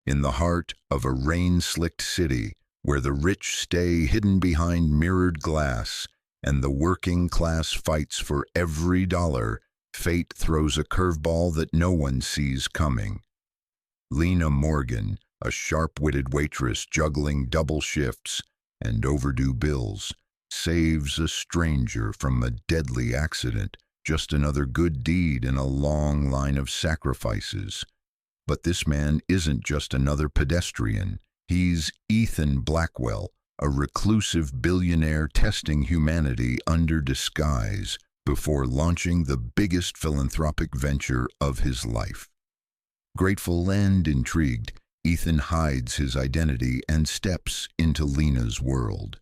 in the heart of a rain-slicked city where the rich stay hidden behind mirrored glass and the working class fights for every dollar, fate throws a curveball that no one sees coming. Lena Morgan, a sharp-witted waitress juggling double shifts and overdue bills, saves a stranger from a deadly accident, just another good deed in a long line of sacrifices. But this man isn't just another pedestrian. He's Ethan Blackwell, a reclusive billionaire testing humanity under disguise before launching the biggest philanthropic venture of his life. Grateful and intrigued, Ethan hides his identity and steps into Lena's world.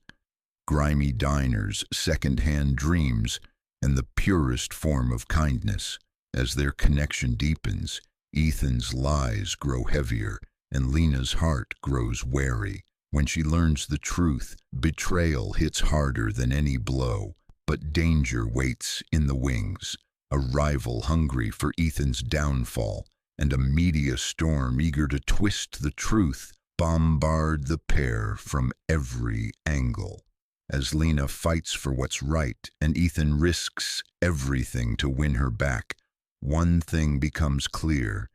Grimy diners, second-hand dreams, and the purest form of kindness. As their connection deepens, Ethan's lies grow heavier, and Lena's heart grows wary. When she learns the truth, betrayal hits harder than any blow, but danger waits in the wings, a rival hungry for Ethan's downfall, and a media storm eager to twist the truth bombard the pair from every angle. As Lena fights for what's right and Ethan risks everything to win her back, one thing becomes clear.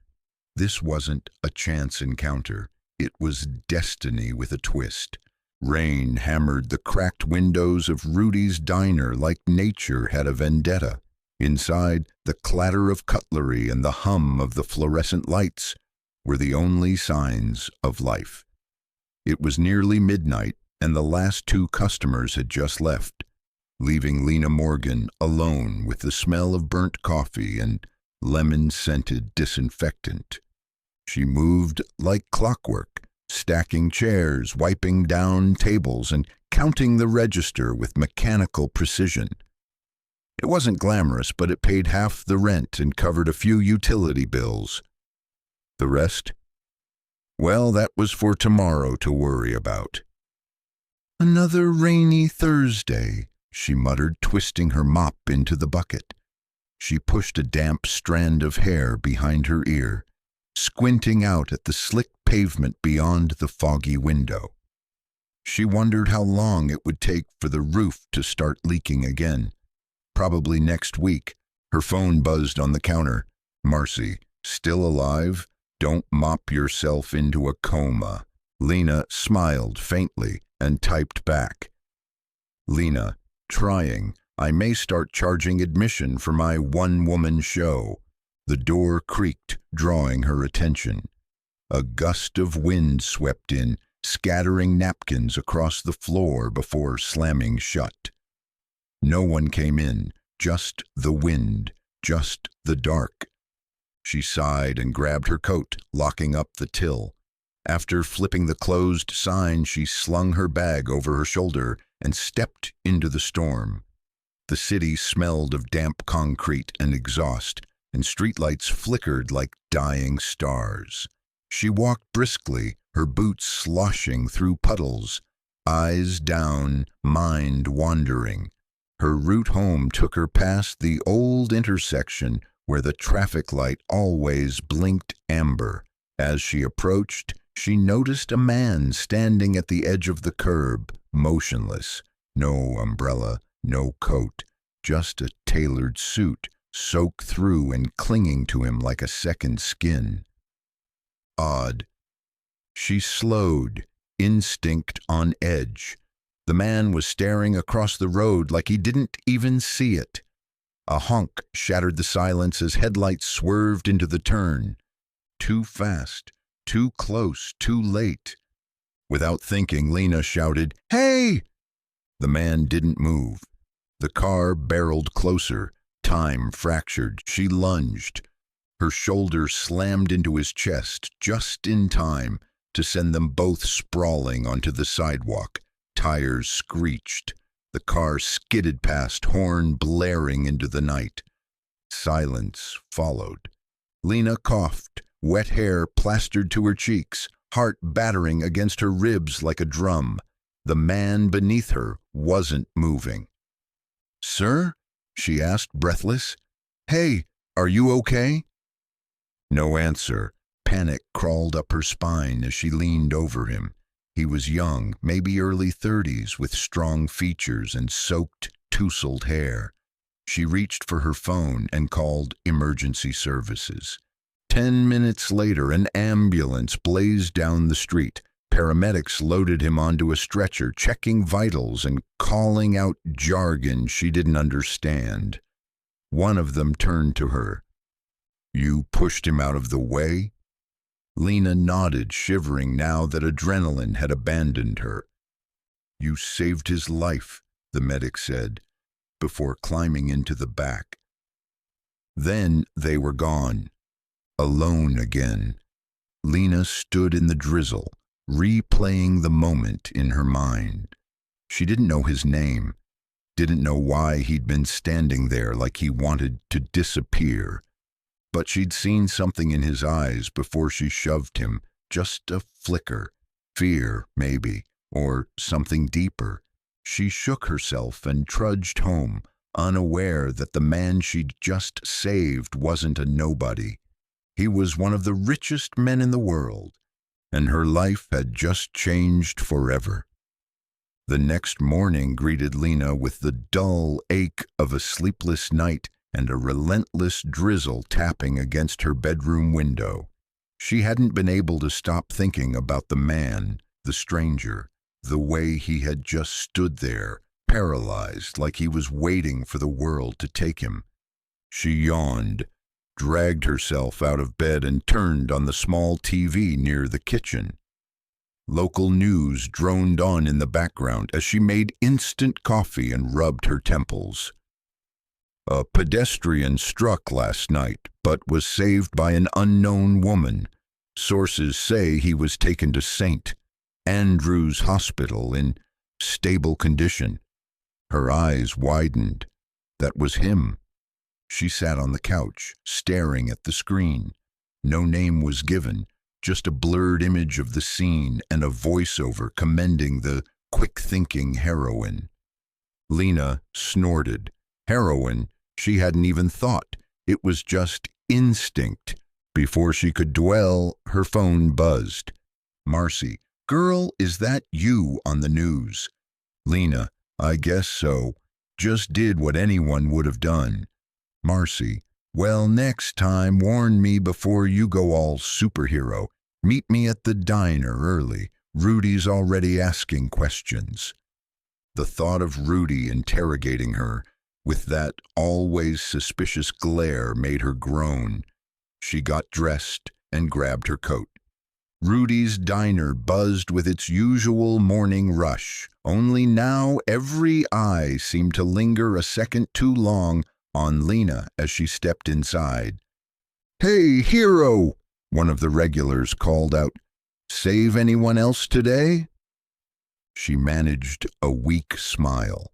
This wasn't a chance encounter. It was destiny with a twist. Rain hammered the cracked windows of Rudy's diner like nature had a vendetta. Inside, the clatter of cutlery and the hum of the fluorescent lights were the only signs of life. It was nearly midnight, and the last two customers had just left, leaving Lena Morgan alone with the smell of burnt coffee and lemon-scented disinfectant. She moved like clockwork, stacking chairs, wiping down tables, and counting the register with mechanical precision. It wasn't glamorous, but it paid half the rent and covered a few utility bills. The rest? Well, that was for tomorrow to worry about. "Another rainy Thursday," she muttered, twisting her mop into the bucket. She pushed a damp strand of hair behind her ear, squinting out at the slick pavement beyond the foggy window. She wondered how long it would take for the roof to start leaking again. Probably next week. Her phone buzzed on the counter. "Marcy, still alive? Don't mop yourself into a coma." Lena smiled faintly and typed back. "Lena, trying. I may start charging admission for my one-woman show." The door creaked, drawing her attention. A gust of wind swept in, scattering napkins across the floor before slamming shut. No one came in, just the wind, just the dark. She sighed and grabbed her coat, locking up the till. After flipping the closed sign, she slung her bag over her shoulder and stepped into the storm. The city smelled of damp concrete and exhaust, and streetlights flickered like dying stars. She walked briskly, her boots sloshing through puddles, eyes down, mind wandering. Her route home took her past the old intersection where the traffic light always blinked amber. As she approached, she noticed a man standing at the edge of the curb, motionless. No umbrella, no coat, just a tailored suit, soaked through and clinging to him like a second skin. Odd. She slowed, instinct on edge. The man was staring across the road like he didn't even see it. A honk shattered the silence as headlights swerved into the turn. Too fast, too close, too late. Without thinking, Lena shouted, "Hey!" The man didn't move. The car barreled closer. Time fractured. She lunged. Her shoulder slammed into his chest just in time to send them both sprawling onto the sidewalk. Tires screeched. The car skidded past, horn blaring into the night. Silence followed. Lena coughed, wet hair plastered to her cheeks, heart battering against her ribs like a drum. The man beneath her wasn't moving. "Sir?" she asked, breathless. "Hey, are you okay?" No answer. Panic crawled up her spine as she leaned over him. He was young, maybe early 30s, with strong features and soaked, tousled hair. She reached for her phone and called emergency services. 10 minutes later, an ambulance blazed down the street. Paramedics loaded him onto a stretcher, checking vitals and calling out jargon she didn't understand. One of them turned to her. "You pushed him out of the way?" Lena nodded, shivering now that adrenaline had abandoned her. "You saved his life," the medic said, before climbing into the back. Then they were gone, alone again. Lena stood in the drizzle, replaying the moment in her mind. She didn't know his name, didn't know why he'd been standing there like he wanted to disappear. But she'd seen something in his eyes before she shoved him, just a flicker, fear maybe, or something deeper. She shook herself and trudged home, unaware that the man she'd just saved wasn't a nobody. He was one of the richest men in the world, and her life had just changed forever. The next morning greeted Lena with the dull ache of a sleepless night and a relentless drizzle tapping against her bedroom window. She hadn't been able to stop thinking about the man, the stranger, the way he had just stood there, paralyzed, like he was waiting for the world to take him. She yawned, dragged herself out of bed and turned on the small TV near the kitchen. Local news droned on in the background as she made instant coffee and rubbed her temples. A pedestrian struck last night, but was saved by an unknown woman. Sources say he was taken to St. Andrew's Hospital in stable condition. Her eyes widened. That was him. She sat on the couch, staring at the screen. No name was given, just a blurred image of the scene and a voiceover commending the quick-thinking heroine. Lena snorted. Heroine? She hadn't even thought. It was just instinct. Before she could dwell, her phone buzzed. "Marcy, girl, is that you on the news?" Lena, "I guess so. Just did what anyone would have done." Marcy, "Well, next time warn me before you go all superhero. Meet me at the diner early. Rudy's already asking questions." The thought of Rudy interrogating her with that always suspicious glare made her groan. She got dressed and grabbed her coat. Rudy's diner buzzed with its usual morning rush, only now every eye seemed to linger a second too long on Lena as she stepped inside. "Hey, hero!" one of the regulars called out. "Save anyone else today?" She managed a weak smile.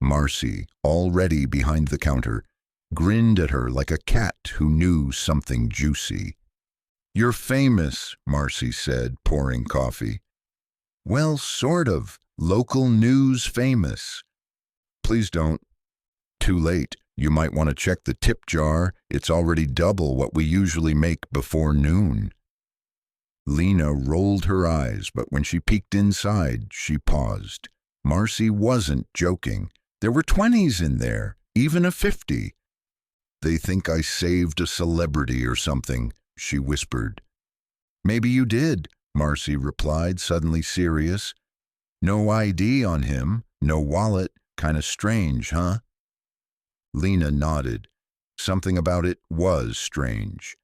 Marcy, already behind the counter, grinned at her like a cat who knew something juicy. "You're famous," Marcy said, pouring coffee. "Well, sort of. Local news famous." "Please don't." "Too late. You might want to check the tip jar. It's already double what we usually make before noon." Lena rolled her eyes, but when she peeked inside, she paused. Marcy wasn't joking. There were 20s in there, even a 50. "They think I saved a celebrity or something," she whispered. "Maybe you did," Marcy replied, suddenly serious. "No ID on him, no wallet. Kinda strange, huh?" Lena nodded. Something about it was strange.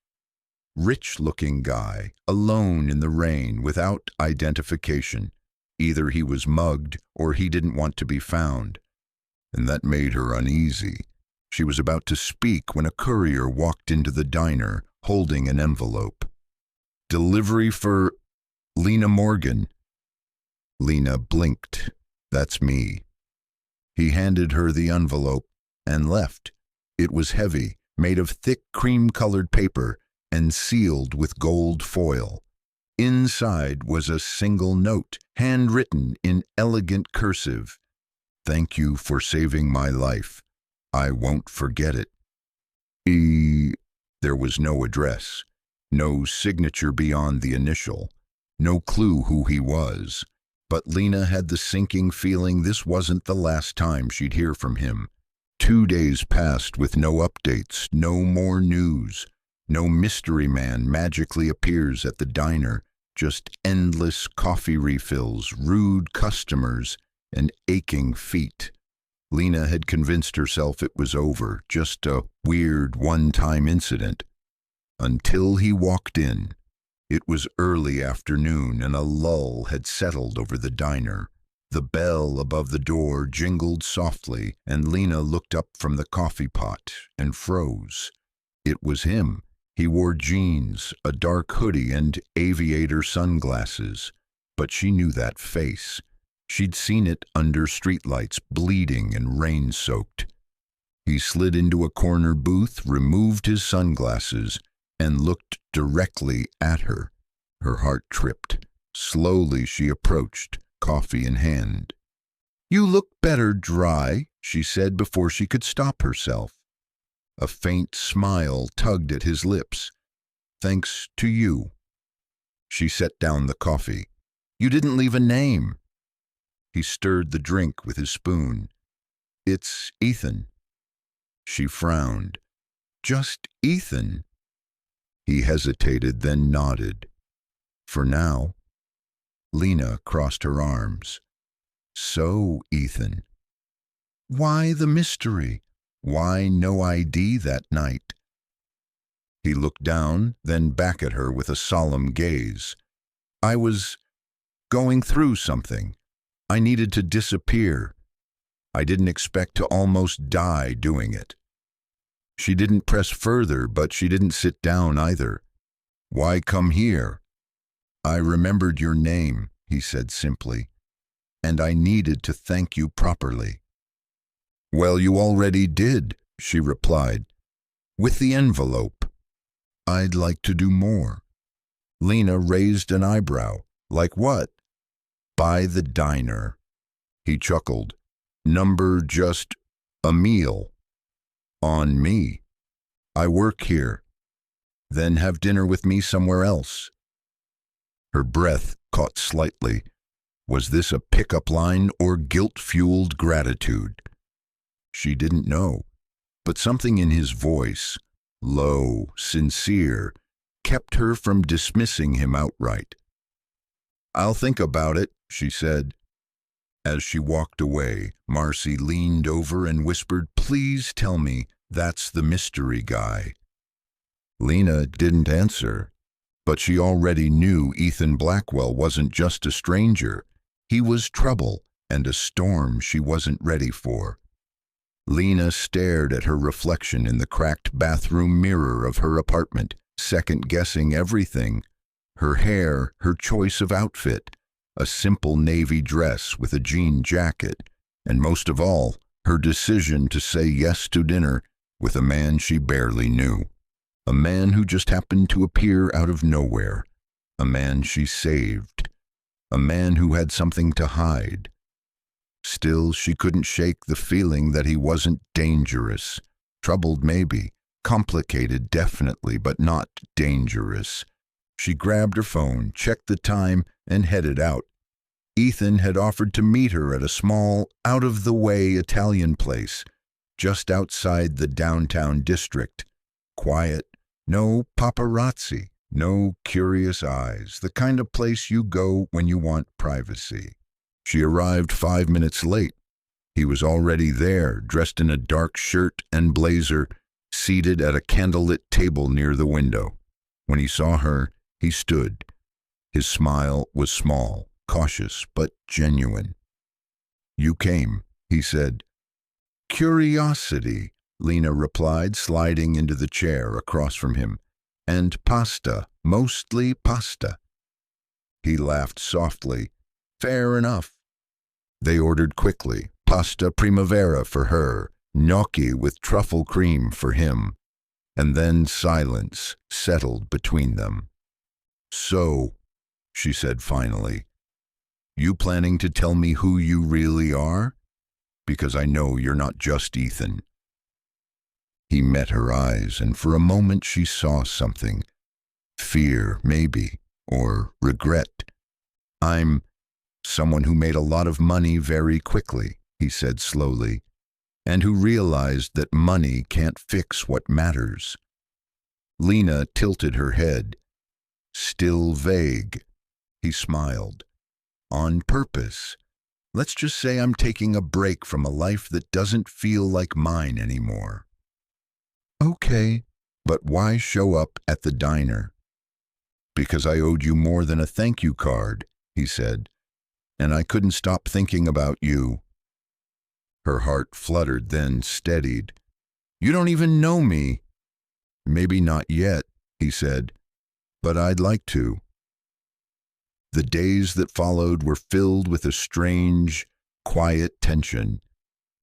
Rich-looking guy, alone in the rain, without identification. Either he was mugged or he didn't want to be found. And that made her uneasy. She was about to speak when a courier walked into the diner, holding an envelope. "Delivery for Lena Morgan." Lena blinked. "That's me." He handed her the envelope and left. It was heavy, made of thick cream-colored paper and sealed with gold foil. Inside was a single note, handwritten in elegant cursive. "Thank you for saving my life. I won't forget it." There was no address. No signature beyond the initial. No clue who he was. But Lena had the sinking feeling this wasn't the last time she'd hear from him. 2 days passed with no updates, no more news. No mystery man magically appears at the diner. Just endless coffee refills, rude customers, and aching feet. Lena had convinced herself it was over, just a weird one-time incident. Until he walked in. It was early afternoon and a lull had settled over the diner. The bell above the door jingled softly and Lena looked up from the coffee pot and froze. It was him. He wore jeans, a dark hoodie, and aviator sunglasses. But she knew that face. She'd seen it under streetlights, bleeding and rain-soaked. He slid into a corner booth, removed his sunglasses, and looked directly at her. Her heart tripped. Slowly she approached, coffee in hand. "You look better dry," she said before she could stop herself. A faint smile tugged at his lips. "Thanks to you." She set down the coffee. "You didn't leave a name." He stirred the drink with his spoon. "It's Ethan." She frowned. "Just Ethan?" He hesitated, then nodded. "For now." Lena crossed her arms. "So, Ethan. Why the mystery? Why no ID that night?" He looked down, then back at her with a solemn gaze. "I was going through something. I needed to disappear. I didn't expect to almost die doing it." She didn't press further, but she didn't sit down either. "Why come here?" "I remembered your name," he said simply, "and I needed to thank you properly." "Well, you already did," she replied, "with the envelope." "I'd like to do more." Lena raised an eyebrow. "Like what?" "Buy the diner." He chuckled. "Number just a meal." "On me. I work here." "Then have dinner with me somewhere else." Her breath caught slightly. Was this a pickup line or guilt-fueled gratitude? She didn't know, but something in his voice, low, sincere, kept her from dismissing him outright. "I'll think about it," she said. As she walked away, Marcy leaned over and whispered, "Please tell me that's the mystery guy." Lena didn't answer, but she already knew Ethan Blackwell wasn't just a stranger. He was trouble and a storm she wasn't ready for. Lena stared at her reflection in the cracked bathroom mirror of her apartment, second-guessing everything. Her hair, her choice of outfit, a simple navy dress with a jean jacket, and most of all, her decision to say yes to dinner with a man she barely knew. A man who just happened to appear out of nowhere. A man she saved. A man who had something to hide. Still, she couldn't shake the feeling that he wasn't dangerous. Troubled maybe, complicated definitely, but not dangerous. She grabbed her phone, checked the time, and headed out. Ethan had offered to meet her at a small, out-of-the-way Italian place, just outside the downtown district. Quiet, no paparazzi, no curious eyes, the kind of place you go when you want privacy. She arrived 5 minutes late. He was already there, dressed in a dark shirt and blazer, seated at a candlelit table near the window. When he saw her, he stood. His smile was small, cautious, but genuine. "You came," he said. "Curiosity," Lena replied, sliding into the chair across from him. "And pasta, mostly pasta." He laughed softly. "Fair enough." They ordered quickly, pasta primavera for her, gnocchi with truffle cream for him, and then silence settled between them. "So," she said finally, "you planning to tell me who you really are? Because I know you're not just Ethan." He met her eyes, and for a moment she saw something. Fear, maybe, or regret. I'm someone who made a lot of money very quickly, he said slowly, and who realized that money can't fix what matters. Lena tilted her head. Still vague. He smiled. On purpose. Let's just say I'm taking a break from a life that doesn't feel like mine anymore. Okay, but why show up at the diner? Because I owed you more than a thank you card, he said, and I couldn't stop thinking about you. Her heart fluttered, then steadied. You don't even know me. Maybe not yet, he said, but I'd like to. The days that followed were filled with a strange, quiet tension.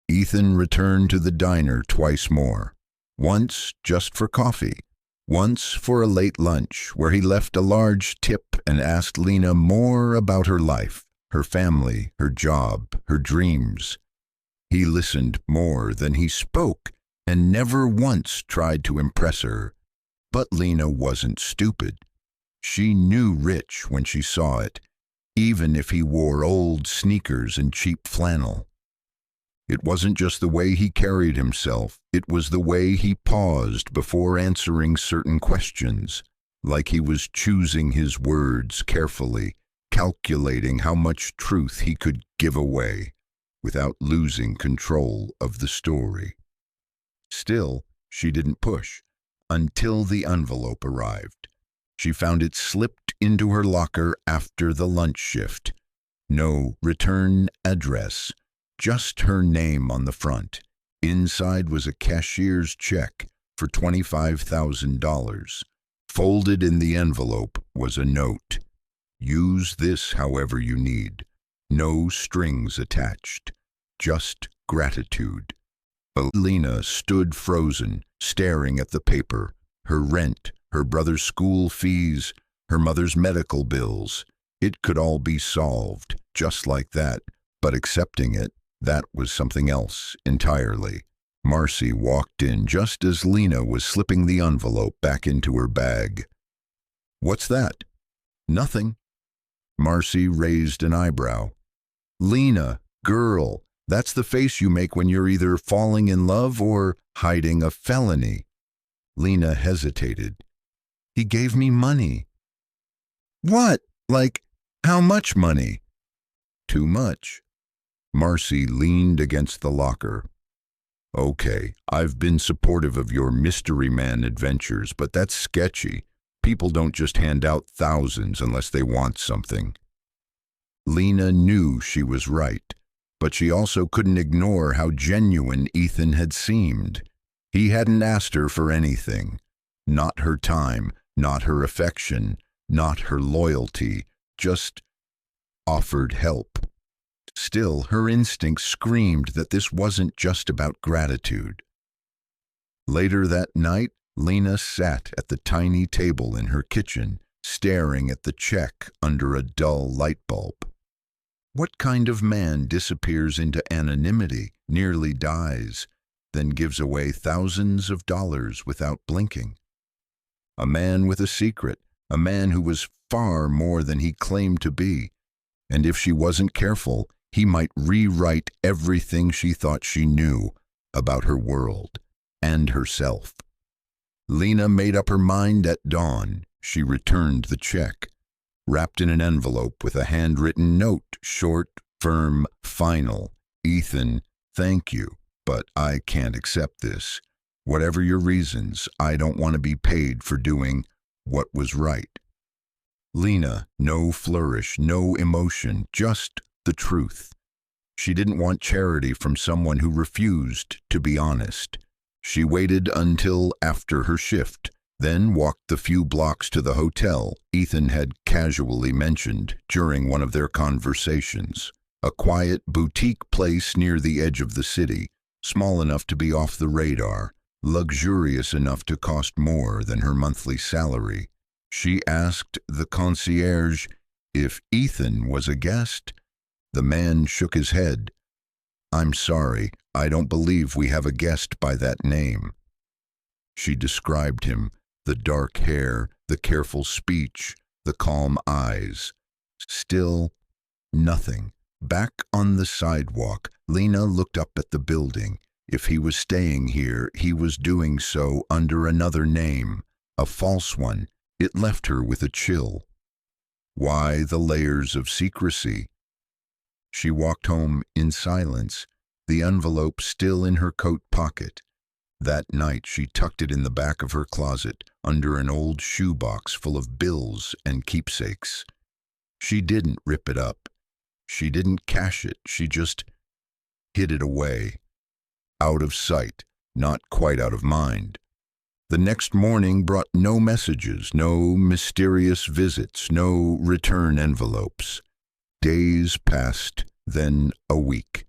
Ethan returned to the diner twice more. Once just for coffee. Once for a late lunch, where he left a large tip and asked Lena more about her life, her family, her job, her dreams. He listened more than he spoke, and never once tried to impress her. But Lena wasn't stupid. She knew Rich when she saw it, even if he wore old sneakers and cheap flannel. It wasn't just the way he carried himself, it was the way he paused before answering certain questions, like he was choosing his words carefully, calculating how much truth he could give away without losing control of the story. Still, she didn't push until the envelope arrived. She found it slipped into her locker after the lunch shift. No return address, just her name on the front. Inside was a cashier's check for $25,000. Folded in the envelope was a note. Use this however you need. No strings attached. Just gratitude. Lena stood frozen, staring at the paper. Her rent, her brother's school fees, her mother's medical bills. It could all be solved, just like that. But accepting it, that was something else entirely. Marcy walked in just as Lena was slipping the envelope back into her bag. What's that? Nothing. Marcy raised an eyebrow. Lena, girl, that's the face you make when you're either falling in love or hiding a felony. Lena hesitated. He gave me money. What? Like, how much money? Too much. Marcy leaned against the locker. Okay, I've been supportive of your mystery man adventures, but that's sketchy. People don't just hand out thousands unless they want something. Lena knew she was right, but she also couldn't ignore how genuine Ethan had seemed. He hadn't asked her for anything. Not her time, not her affection, not her loyalty, just offered help. Still, her instinct screamed that this wasn't just about gratitude. Later that night, Lena sat at the tiny table in her kitchen, staring at the check under a dull light bulb. What kind of man disappears into anonymity, nearly dies, then gives away thousands of dollars without blinking? A man with a secret, a man who was far more than he claimed to be, and if she wasn't careful, he might rewrite everything she thought she knew about her world and herself. Lena made up her mind at dawn. She returned the check, wrapped in an envelope with a handwritten note, short, firm, final. Ethan, thank you, but I can't accept this. Whatever your reasons, I don't want to be paid for doing what was right. Lena, no flourish, no emotion, just the truth. She didn't want charity from someone who refused to be honest. She waited until after her shift, then walked the few blocks to the hotel Ethan had casually mentioned during one of their conversations. A quiet boutique place near the edge of the city, small enough to be off the radar, luxurious enough to cost more than her monthly salary. She asked the concierge if Ethan was a guest. The man shook his head. I'm sorry, I don't believe we have a guest by that name. She described him, The dark hair, the careful speech, the calm eyes. Still, nothing. Back on the sidewalk, Lena looked up at the building. If he was staying here, he was doing so under another name, a false one. It left her with a chill. Why the layers of secrecy? She walked home in silence, the envelope still in her coat pocket. That night she tucked it in the back of her closet, under an old shoebox full of bills and keepsakes. She didn't rip it up. She didn't cash it. She just hid it away. Out of sight, not quite out of mind. The next morning brought no messages, no mysterious visits, no return envelopes. Days passed, then a week.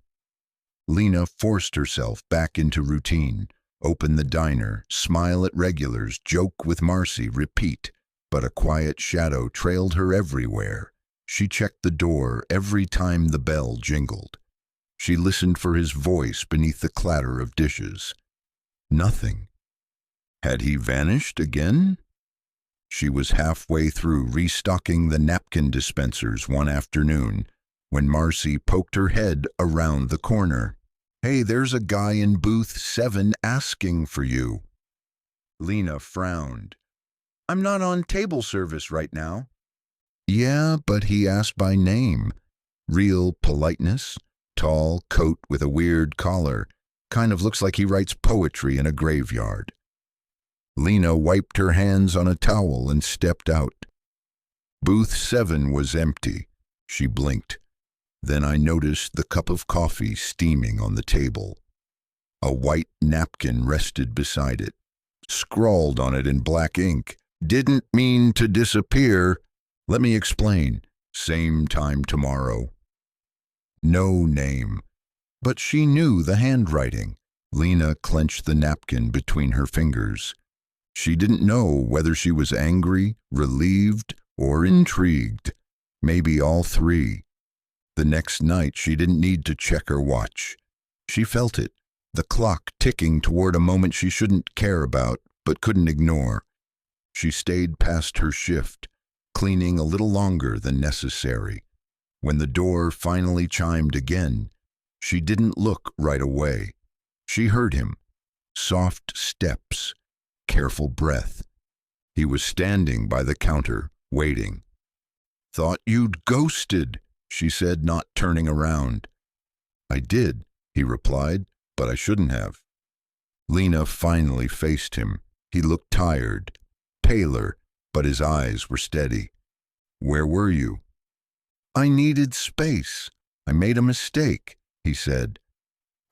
Lena forced herself back into routine. Open the diner, smile at regulars, joke with Marcy, repeat. But a quiet shadow trailed her everywhere. She checked the door every time the bell jingled. She listened for his voice beneath the clatter of dishes. Nothing. Had he vanished again? She was halfway through restocking the napkin dispensers one afternoon when Marcy poked her head around the corner. "Hey, there's a guy in booth 7 asking for you." Lena frowned. "I'm not on table service right now." "Yeah, but he asked by name. Real politeness. Tall coat with a weird collar. Kind of looks like he writes poetry in a graveyard." Lena wiped her hands on a towel and stepped out. Booth 7 was empty. She blinked. Then I noticed the cup of coffee steaming on the table. A white napkin rested beside it. Scrawled on it in black ink, "Didn't mean to disappear. Let me explain. Same time tomorrow." No name. But she knew the handwriting. Lena clenched the napkin between her fingers. She didn't know whether she was angry, relieved, or intrigued. Maybe all three. The next night she didn't need to check her watch. She felt it, the clock ticking toward a moment she shouldn't care about, but couldn't ignore. She stayed past her shift, cleaning a little longer than necessary. When the door finally chimed again, she didn't look right away. She heard him. Soft steps, careful breath. He was standing by the counter, waiting. "Thought you'd ghosted," she said, not turning around. "I did," he replied, "but I shouldn't have." Lena finally faced him. He looked tired, paler, but his eyes were steady. "Where were you?" "I needed space. I made a mistake," he said.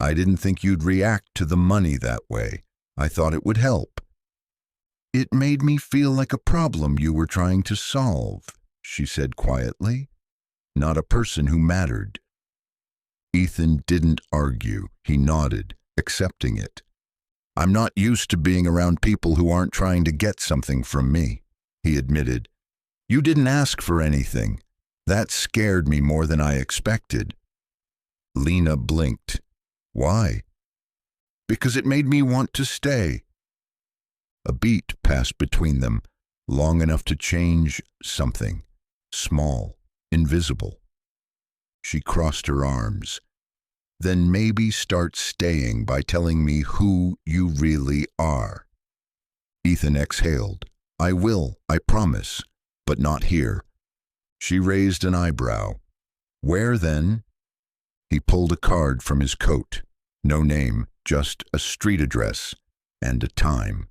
"I didn't think you'd react to the money that way. I thought it would help." "It made me feel like a problem you were trying to solve," she said quietly. "Not a person who mattered." Ethan didn't argue. He nodded, accepting it. "I'm not used to being around people who aren't trying to get something from me," he admitted. "You didn't ask for anything. That scared me more than I expected." Lena blinked. "Why?" "Because it made me want to stay." A beat passed between them, long enough to change something, small, invisible. She crossed her arms. "Then maybe start staying by telling me who you really are." Ethan exhaled. "I will, I promise, but not here." She raised an eyebrow. "Where then?" He pulled a card from his coat. No name, just a street address and a time.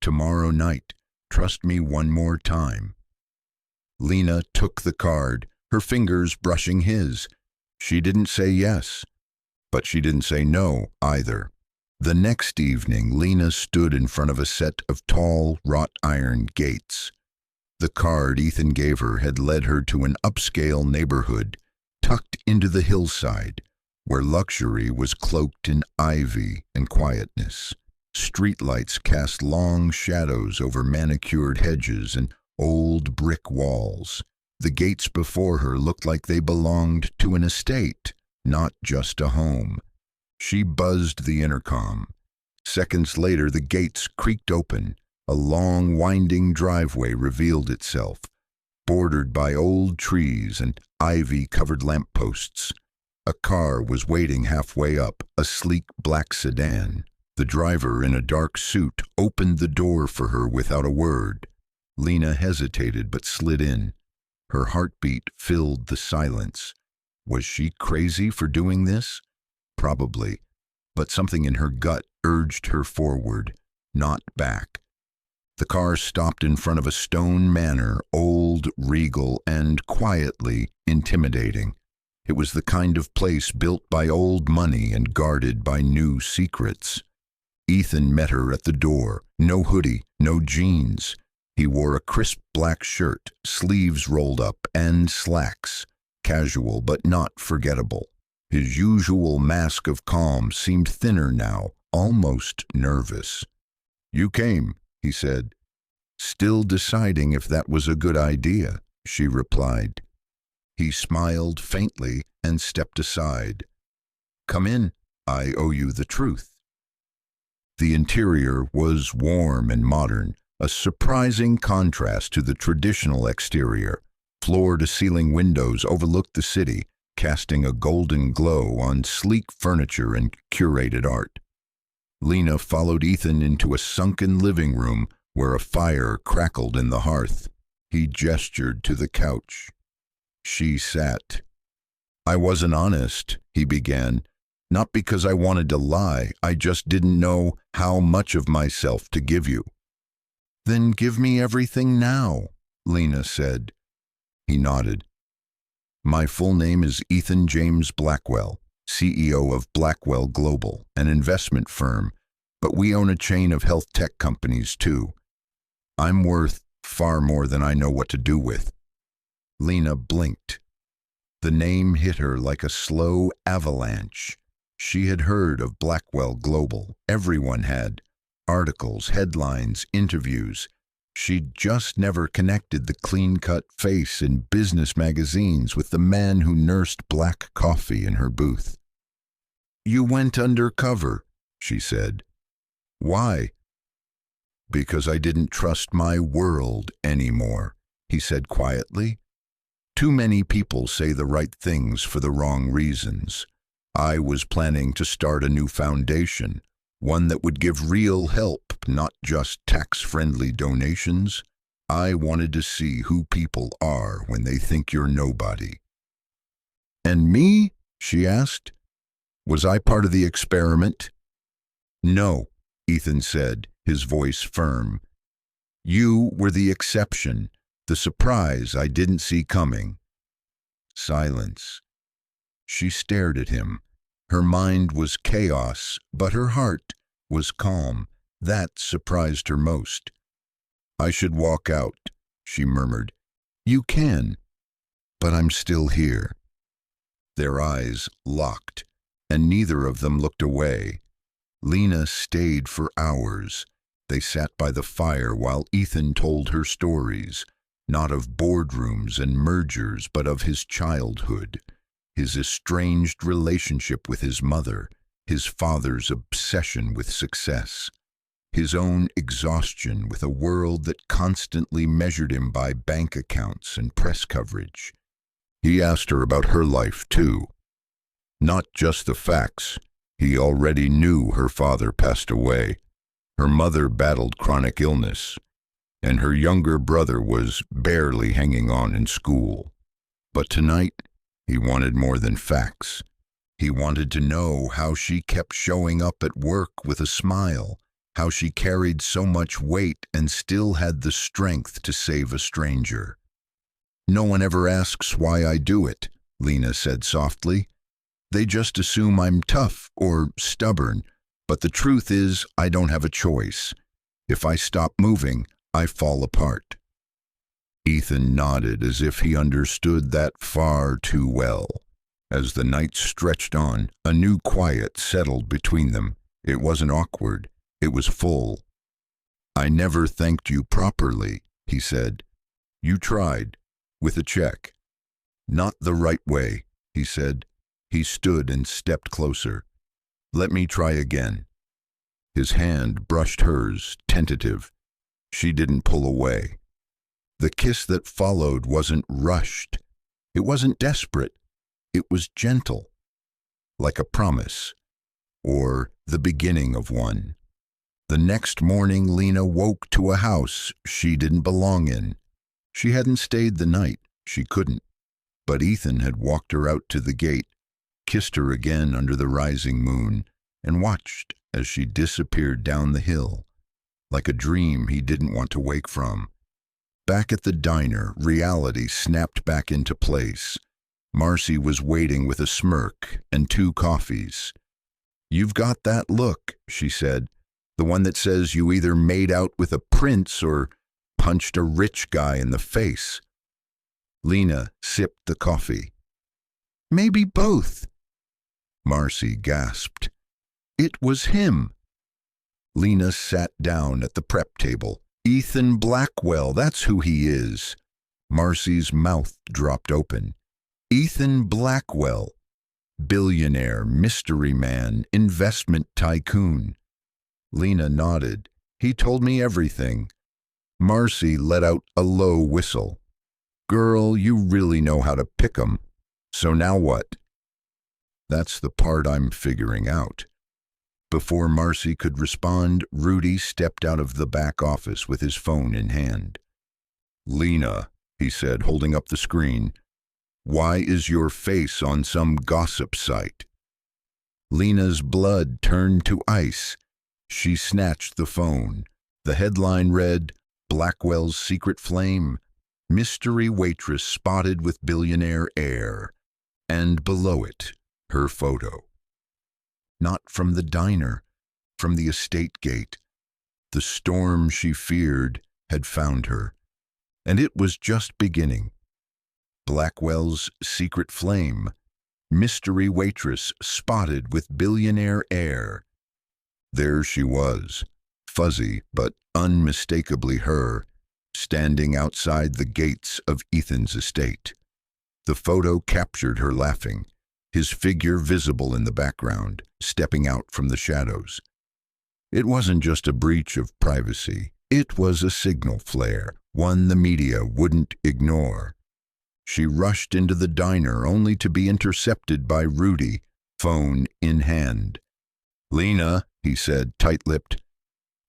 "Tomorrow night. Trust me one more time." Lena took the card, her fingers brushing his. She didn't say yes, but she didn't say no either. The next evening, Lena stood in front of a set of tall, wrought-iron gates. The card Ethan gave her had led her to an upscale neighborhood, tucked into the hillside, where luxury was cloaked in ivy and quietness. Streetlights cast long shadows over manicured hedges and old brick walls. The gates before her looked like they belonged to an estate, not just a home. She buzzed the intercom. Seconds later, the gates creaked open. A long, winding driveway revealed itself, bordered by old trees and ivy-covered lampposts. A car was waiting halfway up, a sleek black sedan. The driver, in a dark suit, opened the door for her without a word. Lena hesitated but slid in. Her heartbeat filled the silence. Was she crazy for doing this? Probably, but something in her gut urged her forward, not back. The car stopped in front of a stone manor, old, regal, and quietly intimidating. It was the kind of place built by old money and guarded by new secrets. Ethan met her at the door. No hoodie, no jeans. He wore a crisp black shirt, sleeves rolled up, and slacks. Casual but not forgettable. His usual mask of calm seemed thinner now, almost nervous. "You came," he said. "Still deciding if that was a good idea," she replied. He smiled faintly and stepped aside. "Come in. I owe you the truth." The interior was warm and modern, a surprising contrast to the traditional exterior. Floor-to-ceiling windows overlooked the city, casting a golden glow on sleek furniture and curated art. Lena followed Ethan into a sunken living room where a fire crackled in the hearth. He gestured to the couch. She sat. "I wasn't honest," he began. "Not because I wanted to lie, I just didn't know how much of myself to give you." "Then give me everything now," Lena said. He nodded. "My full name is Ethan James Blackwell, CEO of Blackwell Global, an investment firm, but we own a chain of health tech companies too. I'm worth far more than I know what to do with." Lena blinked. The name hit her like a slow avalanche. She had heard of Blackwell Global. Everyone had. Articles, headlines, interviews. She'd just never connected the clean-cut face in business magazines with the man who nursed black coffee in her booth. "You went undercover," she said. "Why?" "Because I didn't trust my world anymore," he said quietly. "Too many people say the right things for the wrong reasons. I was planning to start a new foundation, one that would give real help, not just tax-friendly donations. I wanted to see who people are when they think you're nobody." "And me?" she asked. "Was I part of the experiment?" "No," Ethan said, his voice firm. "You were the exception, the surprise I didn't see coming." Silence. She stared at him. Her mind was chaos, but her heart was calm. That surprised her most. "I should walk out," she murmured. "You can, but I'm still here." Their eyes locked, and neither of them looked away. Lena stayed for hours. They sat by the fire while Ethan told her stories, not of boardrooms and mergers, but of his childhood, his estranged relationship with his mother, his father's obsession with success, his own exhaustion with a world that constantly measured him by bank accounts and press coverage. He asked her about her life, too. Not just the facts. He already knew her father passed away. Her mother battled chronic illness, and her younger brother was barely hanging on in school. But tonight, he wanted more than facts. He wanted to know how she kept showing up at work with a smile, how she carried so much weight and still had the strength to save a stranger. "No one ever asks why I do it," Lena said softly. "They just assume I'm tough or stubborn, but the truth is I don't have a choice. If I stop moving, I fall apart." Ethan nodded as if he understood that far too well. As the night stretched on, a new quiet settled between them. It wasn't awkward. It was full. "I never thanked you properly," he said. "You tried, with a check." "Not the right way," he said. He stood and stepped closer. "Let me try again." His hand brushed hers, tentative. She didn't pull away. The kiss that followed wasn't rushed. It wasn't desperate. It was gentle, like a promise, or the beginning of one. The next morning, Lena woke to a house she didn't belong in. She hadn't stayed the night. She couldn't. But Ethan had walked her out to the gate, kissed her again under the rising moon, and watched as she disappeared down the hill, like a dream he didn't want to wake from. Back at the diner, reality snapped back into place. Marcy was waiting with a smirk and 2 coffees. "You've got that look," she said, "the one that says you either made out with a prince or punched a rich guy in the face." Lena sipped the coffee. "Maybe both." Marcy gasped. It was him. Lena sat down at the prep table. "Ethan Blackwell, that's who he is." Marcy's mouth dropped open. "Ethan Blackwell. Billionaire, mystery man, investment tycoon." Lena nodded. "He told me everything." Marcy let out a low whistle. "Girl, you really know how to pick 'em. So now what?" "That's the part I'm figuring out." Before Marcy could respond, Rudy stepped out of the back office with his phone in hand. "Lena," he said, holding up the screen, "why is your face on some gossip site?" Lena's blood turned to ice. She snatched the phone. The headline read, "Blackwell's Secret Flame, Mystery Waitress Spotted with Billionaire Heir," and below it, her photo. Not from the diner, from the estate gate. The storm she feared had found her, and it was just beginning. Blackwell's Secret Flame, Mystery Waitress Spotted with Billionaire Heir. There she was, fuzzy but unmistakably her, standing outside the gates of Ethan's estate. The photo captured her laughing, his figure visible in the background, stepping out from the shadows. It wasn't just a breach of privacy. It was a signal flare, one the media wouldn't ignore. She rushed into the diner only to be intercepted by Rudy, phone in hand. "Lena," he said, tight-lipped,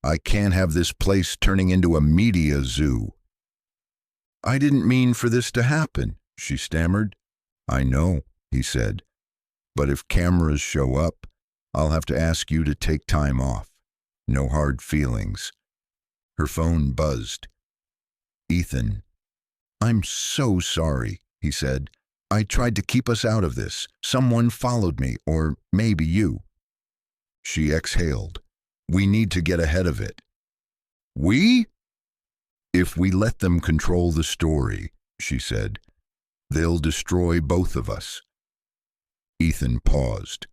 "I can't have this place turning into a media zoo." "I didn't mean for this to happen," she stammered. "I know," he said, "but if cameras show up, I'll have to ask you to take time off. No hard feelings." Her phone buzzed. "Ethan, I'm so sorry," he said. "I tried to keep us out of this. Someone followed me, or maybe you." She exhaled. "We need to get ahead of it." "We?" "If we let them control the story," she said, "they'll destroy both of us." Ethan paused.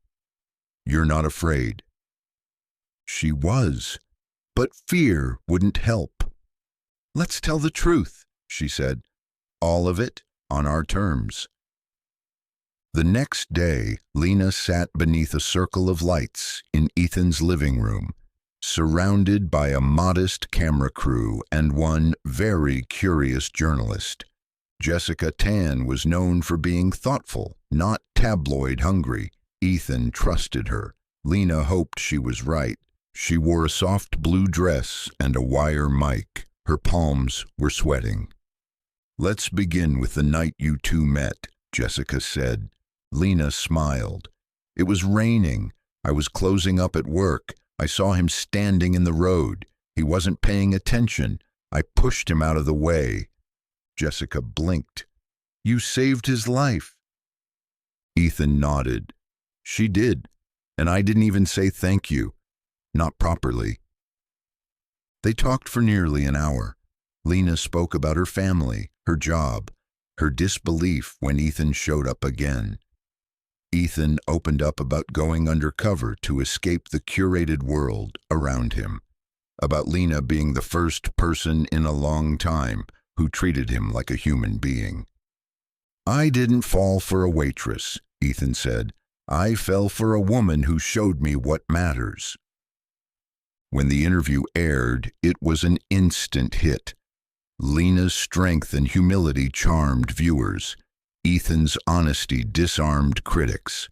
"You're not afraid?" She was, but fear wouldn't help. "Let's tell the truth," she said. "All of it on our terms." The next day, Lena sat beneath a circle of lights in Ethan's living room, surrounded by a modest camera crew and one very curious journalist. Jessica Tan was known for being thoughtful, not tabloid hungry. Ethan trusted her. Lena hoped she was right. She wore a soft blue dress and a wire mic. Her palms were sweating. "Let's begin with the night you two met," Jessica said. Lena smiled. "It was raining. I was closing up at work. I saw him standing in the road. He wasn't paying attention. I pushed him out of the way." Jessica blinked. "You saved his life." Ethan nodded. "She did, and I didn't even say thank you. Not properly." They talked for nearly an hour. Lena spoke about her family, her job, her disbelief when Ethan showed up again. Ethan opened up about going undercover to escape the curated world around him, about Lena being the first person in a long time who treated him like a human being. "I didn't fall for a waitress," Ethan said. "I fell for a woman who showed me what matters." When the interview aired, it was an instant hit. Lena's strength and humility charmed viewers. Ethan's honesty disarmed critics.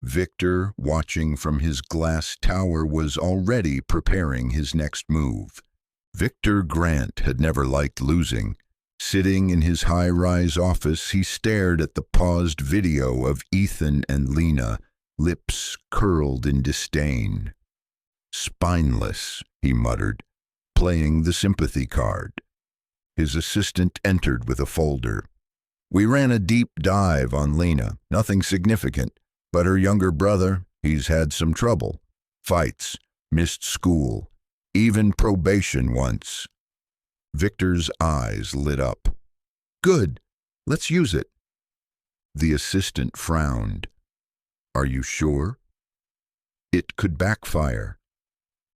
Victor, watching from his glass tower, was already preparing his next move. Victor Grant had never liked losing. Sitting in his high-rise office, he stared at the paused video of Ethan and Lena, lips curled in disdain. "Spineless," he muttered, playing the sympathy card. His assistant entered with a folder. "We ran a deep dive on Lena. Nothing significant, but her younger brother, he's had some trouble. Fights, missed school, even probation once." Victor's eyes lit up. "Good, let's use it." The assistant frowned. "Are you sure?" "It could backfire."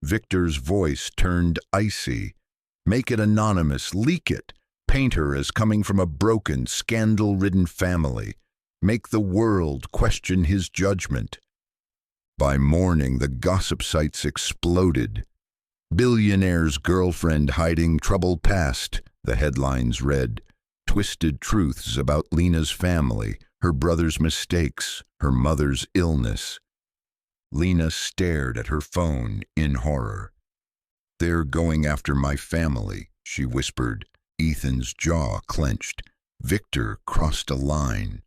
Victor's voice turned icy. "Make it anonymous, leak it. Paint her as coming from a broken, scandal-ridden family. Make the world question his judgment." By morning, the gossip sites exploded. "Billionaire's girlfriend hiding troubled past," the headlines read. Twisted truths about Lena's family, her brother's mistakes, her mother's illness. Lena stared at her phone in horror. "They're going after my family," she whispered. Ethan's jaw clenched. Victor crossed a line.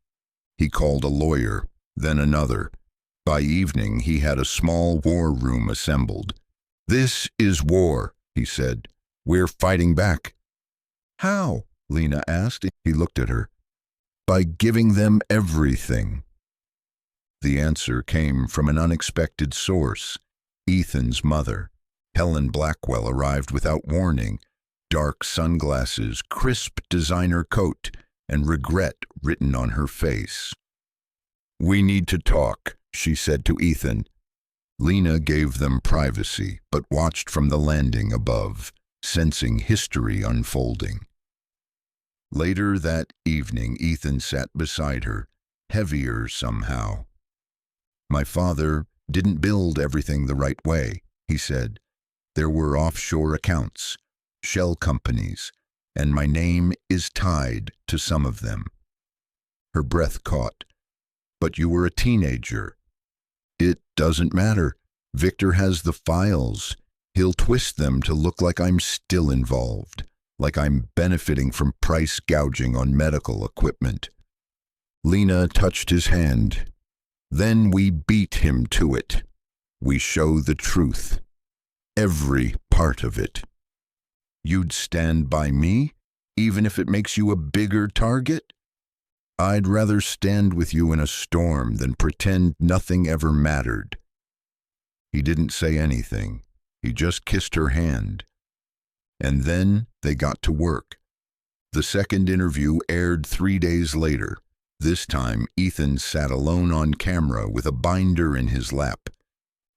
He called a lawyer, then another. By evening, he had a small war room assembled. "This is war," he said. "We're fighting back." "How?" Lena asked. He looked at her. "By giving them everything." The answer came from an unexpected source. Ethan's mother, Helen Blackwell, arrived without warning. Dark sunglasses, crisp designer coat, and regret written on her face. "We need to talk," she said to Ethan. Lena gave them privacy, but watched from the landing above, sensing history unfolding. Later that evening, Ethan sat beside her, heavier somehow. "My father didn't build everything the right way," he said. "There were offshore accounts, shell companies, and my name is tied to some of them." Her breath caught. "But you were a teenager." "It doesn't matter. Victor has the files. He'll twist them to look like I'm still involved, like I'm benefiting from price gouging on medical equipment." Lena touched his hand. "Then we beat him to it. We show the truth. Every part of it." "You'd stand by me, even if it makes you a bigger target?" "I'd rather stand with you in a storm than pretend nothing ever mattered." He didn't say anything. He just kissed her hand. And then they got to work. The second interview aired 3 days later. This time, Ethan sat alone on camera with a binder in his lap.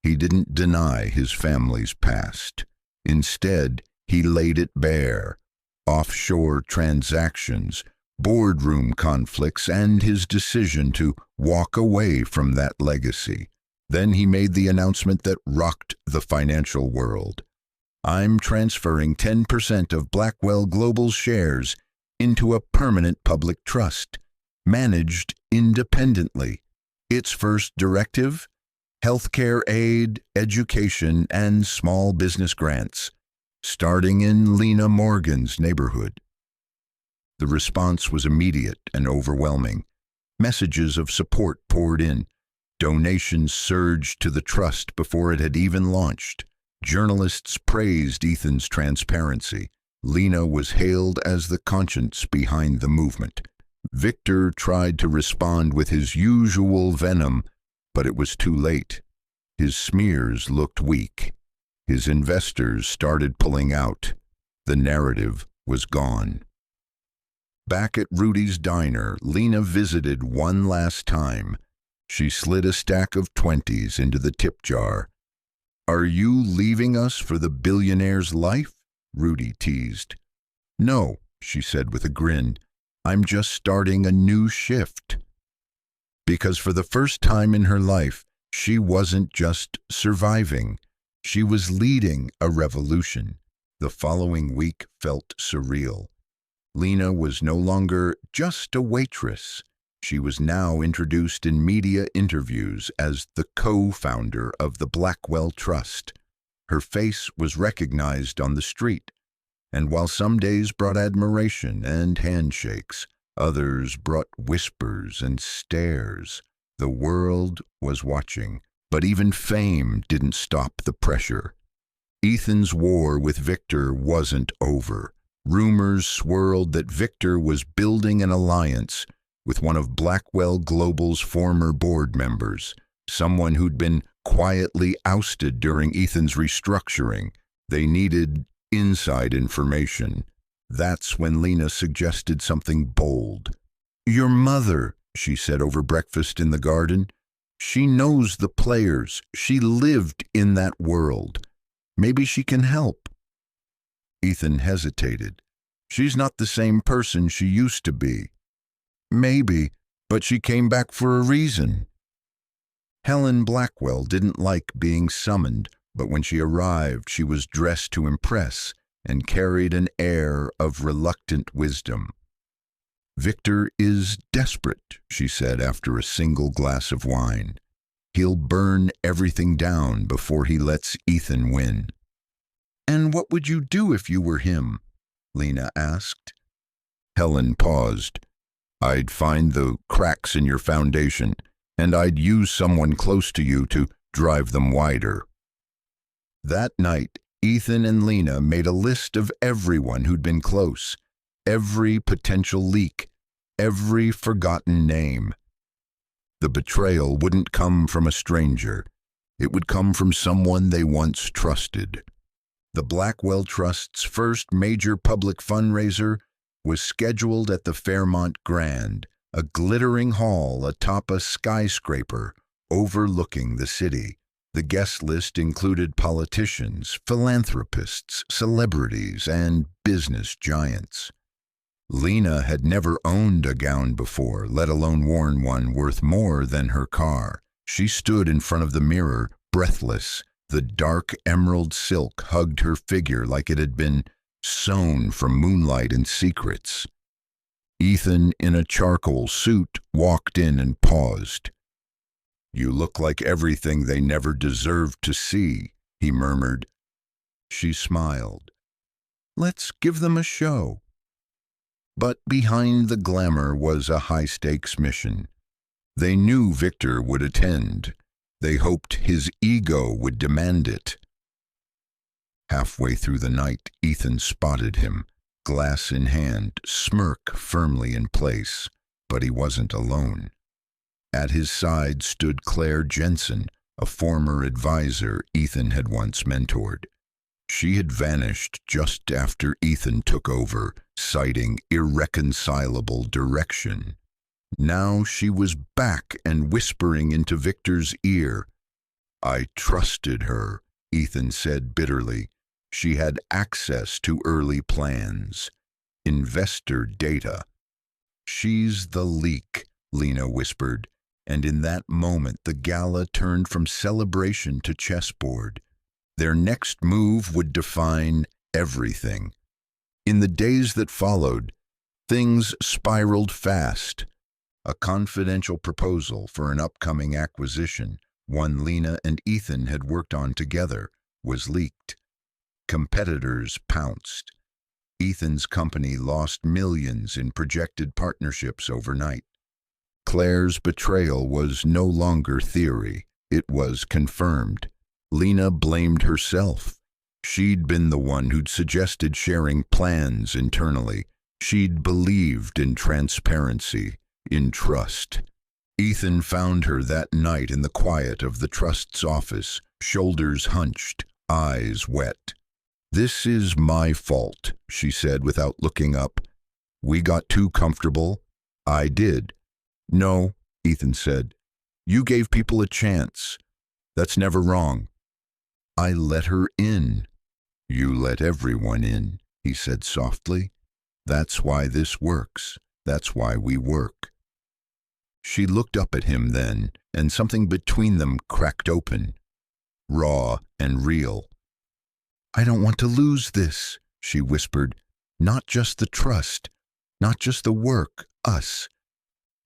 He didn't deny his family's past. Instead, he laid it bare. Offshore transactions, boardroom conflicts, and his decision to walk away from that legacy. Then he made the announcement that rocked the financial world. "I'm transferring 10% of Blackwell Global's shares into a permanent public trust, managed independently. Its first directive: healthcare aid, education, and small business grants, starting in Lena Morgan's neighborhood." The response was immediate and overwhelming. Messages of support poured in. Donations surged to the trust before it had even launched. Journalists praised Ethan's transparency. Lena was hailed as the conscience behind the movement. Victor tried to respond with his usual venom, but it was too late. His smears looked weak. His investors started pulling out. The narrative was gone. Back at Rudy's diner, Lena visited one last time. She slid a stack of 20s into the tip jar. "Are you leaving us for the billionaire's life?" Rudy teased. "No," she said with a grin. "I'm just starting a new shift." Because for the first time in her life, she wasn't just surviving. She was leading a revolution. The following week felt surreal. Lena was no longer just a waitress. She was now introduced in media interviews as the co-founder of the Blackwell Trust. Her face was recognized on the street, and while some days brought admiration and handshakes, others brought whispers and stares. The world was watching, but even fame didn't stop the pressure. Ethan's war with Victor wasn't over. Rumors swirled that Victor was building an alliance with one of Blackwell Global's former board members, someone who'd been quietly ousted during Ethan's restructuring. They needed inside information. That's when Lena suggested something bold. "Your mother," she said over breakfast in the garden. "She knows the players. She lived in that world. Maybe she can help." Ethan hesitated. "She's not the same person she used to be." "Maybe, but she came back for a reason." Helen Blackwell didn't like being summoned, but when she arrived, she was dressed to impress and carried an air of reluctant wisdom. "Victor is desperate," she said after a single glass of wine. "He'll burn everything down before he lets Ethan win." "And what would you do if you were him?" Lena asked. Helen paused. "I'd find the cracks in your foundation, and I'd use someone close to you to drive them wider." That night, Ethan and Lena made a list of everyone who'd been close, every potential leak, every forgotten name. The betrayal wouldn't come from a stranger. It would come from someone they once trusted. The Blackwell Trust's first major public fundraiser was scheduled at the Fairmont Grand, a glittering hall atop a skyscraper overlooking the city. The guest list included politicians, philanthropists, celebrities, and business giants. Lena had never owned a gown before, let alone worn one worth more than her car. She stood in front of the mirror, breathless. The dark emerald silk hugged her figure like it had been sewn from moonlight and secrets. Ethan, in a charcoal suit, walked in and paused. "You look like everything they never deserved to see," he murmured. She smiled. "Let's give them a show." But behind the glamour was a high-stakes mission. They knew Victor would attend. They hoped his ego would demand it. Halfway through the night, Ethan spotted him, glass in hand, smirk firmly in place, but he wasn't alone. At his side stood Claire Jensen, a former advisor Ethan had once mentored. She had vanished just after Ethan took over, citing irreconcilable direction. Now she was back and whispering into Victor's ear. "I trusted her," Ethan said bitterly. "She had access to early plans, investor data." "She's the leak," Lena whispered, and in that moment the gala turned from celebration to chessboard. Their next move would define everything. In the days that followed, things spiraled fast. A confidential proposal for an upcoming acquisition, one Lena and Ethan had worked on together, was leaked. Competitors pounced. Ethan's company lost millions in projected partnerships overnight. Claire's betrayal was no longer theory. It was confirmed. Lena blamed herself. She'd been the one who'd suggested sharing plans internally. She'd believed in transparency, in trust. Ethan found her that night in the quiet of the trust's office, shoulders hunched, eyes wet. "This is my fault," she said without looking up. "We got too comfortable." "I did." "No," Ethan said. "You gave people a chance. That's never wrong." "I let her in." "You let everyone in," he said softly. "That's why this works. That's why we work." She looked up at him then, and something between them cracked open. raw and real. "I don't want to lose this," she whispered. "Not just the trust, not just the work, us."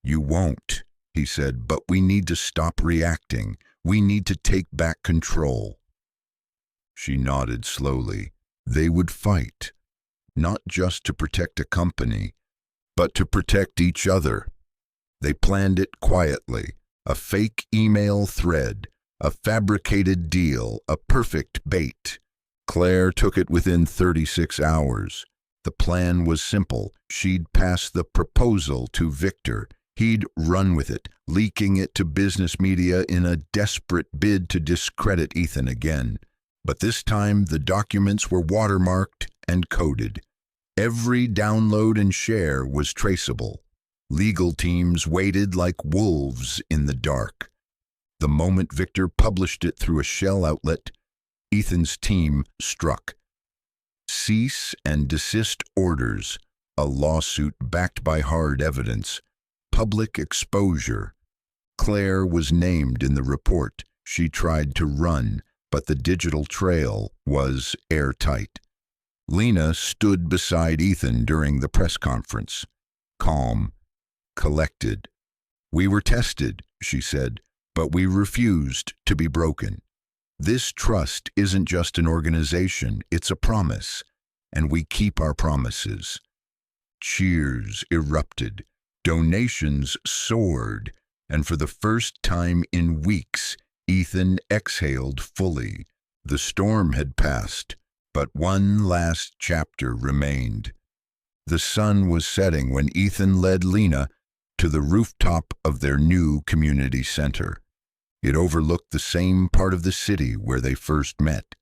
"You won't," he said, "but we need to stop reacting. We need to take back control." She nodded slowly. They would fight, not just to protect a company, but to protect each other. They planned it quietly, a fake email thread, a fabricated deal, a perfect bait. Claire took it within 36 hours. The plan was simple. She'd pass the proposal to Victor. He'd run with it, leaking it to business media in a desperate bid to discredit Ethan again. But this time, the documents were watermarked and coded. Every download and share was traceable. Legal teams waited like wolves in the dark. The moment Victor published it through a shell outlet, Ethan's team struck. Cease and desist orders, a lawsuit backed by hard evidence, public exposure. Claire was named in the report. She tried to run, but the digital trail was airtight. Lena stood beside Ethan during the press conference, calm, collected. "We were tested," she said, "but we refused to be broken. This trust isn't just an organization, it's a promise, and we keep our promises." Cheers erupted, donations soared, and for the first time in weeks, Ethan exhaled fully. The storm had passed, but one last chapter remained. The sun was setting when Ethan led Lena to the rooftop of their new community center. It overlooked the same part of the city where they first met.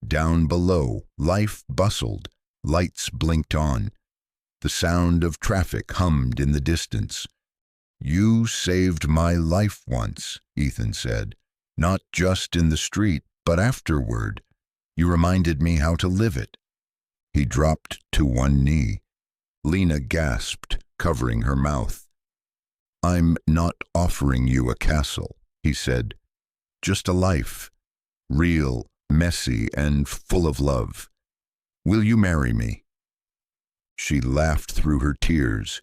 Down below, life bustled, lights blinked on. The sound of traffic hummed in the distance. "You saved my life once," Ethan said. "Not just in the street, but afterward. You reminded me how to live it." He dropped to one knee. Lena gasped, covering her mouth. "I'm not offering you a castle," he said. "Just a life. Real, messy, and full of love. Will you marry me?" She laughed through her tears.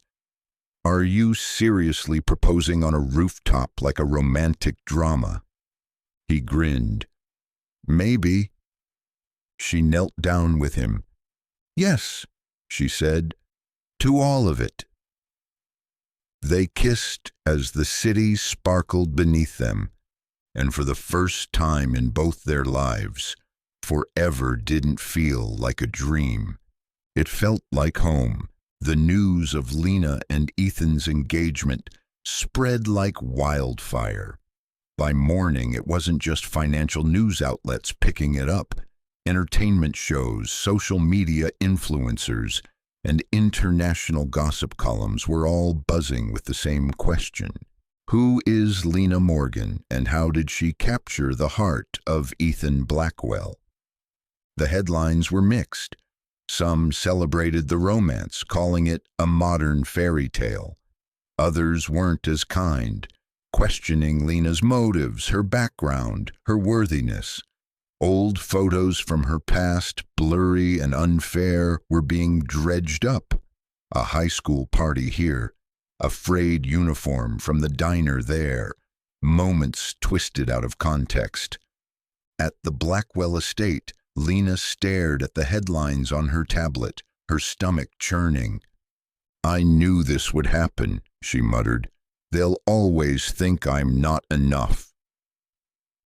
"Are you seriously proposing on a rooftop like a romantic drama?" He grinned. "Maybe." She knelt down with him. "Yes," she said, "to all of it." They kissed as the city sparkled beneath them, and for the first time in both their lives, forever didn't feel like a dream. It felt like home. The news of Lena and Ethan's engagement spread like wildfire. By morning, it wasn't just financial news outlets picking it up. Entertainment shows, social media influencers, and international gossip columns were all buzzing with the same question. Who is Lena Morgan, and how did she capture the heart of Ethan Blackwell? The headlines were mixed. Some celebrated the romance, calling it a modern fairy tale. Others weren't as kind, questioning Lena's motives, her background, her worthiness. Old photos from her past, blurry and unfair, were being dredged up. A high school party here, a frayed uniform from the diner there, moments twisted out of context. At the Blackwell estate, Lena stared at the headlines on her tablet, her stomach churning. "I knew this would happen," she muttered. "They'll always think I'm not enough."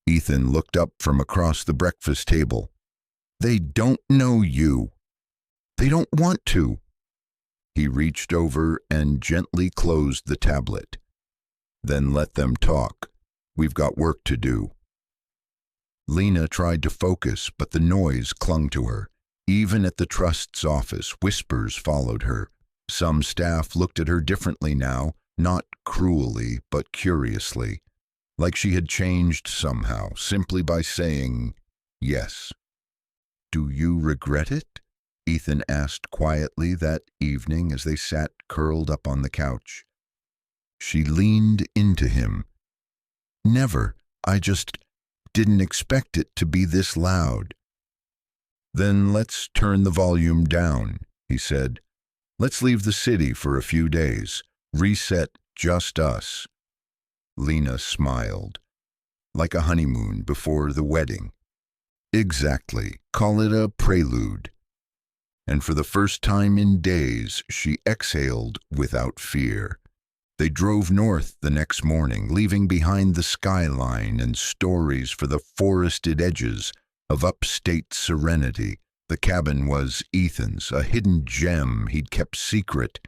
Ethan looked up from across the breakfast table. "They don't know you. They don't want to." He reached over and gently closed the tablet. "Then let them talk. We've got work to do." Lena tried to focus, but the noise clung to her. Even at the trust's office, whispers followed her. Some staff looked at her differently now, not cruelly, but curiously, like she had changed somehow, simply by saying yes. "Do you regret it?" Ethan asked quietly that evening as they sat curled up on the couch. She leaned into him. "Never. didn't expect it to be this loud. "Then let's turn the volume down," he said. "Let's leave the city for a few days. Reset just us." Lena smiled. "Like a honeymoon before the wedding." "Exactly. Call it a prelude." And for the first time in days, she exhaled without fear. They drove north the next morning, leaving behind the skyline and stories for the forested edges of upstate serenity. The cabin was Ethan's, a hidden gem he'd kept secret,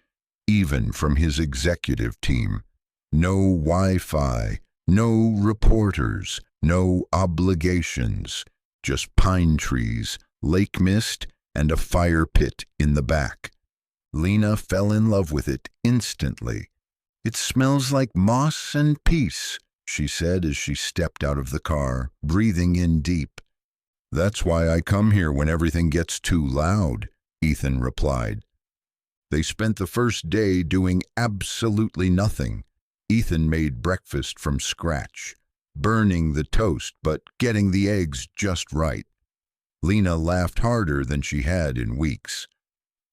even from his executive team. No Wi-Fi, no reporters, no obligations, just pine trees, lake mist, and a fire pit in the back. Lena fell in love with it instantly. "It smells like moss and peace," she said as she stepped out of the car, breathing in deep. "That's why I come here when everything gets too loud," Ethan replied. They spent the first day doing absolutely nothing. Ethan made breakfast from scratch, burning the toast but getting the eggs just right. Lena laughed harder than she had in weeks.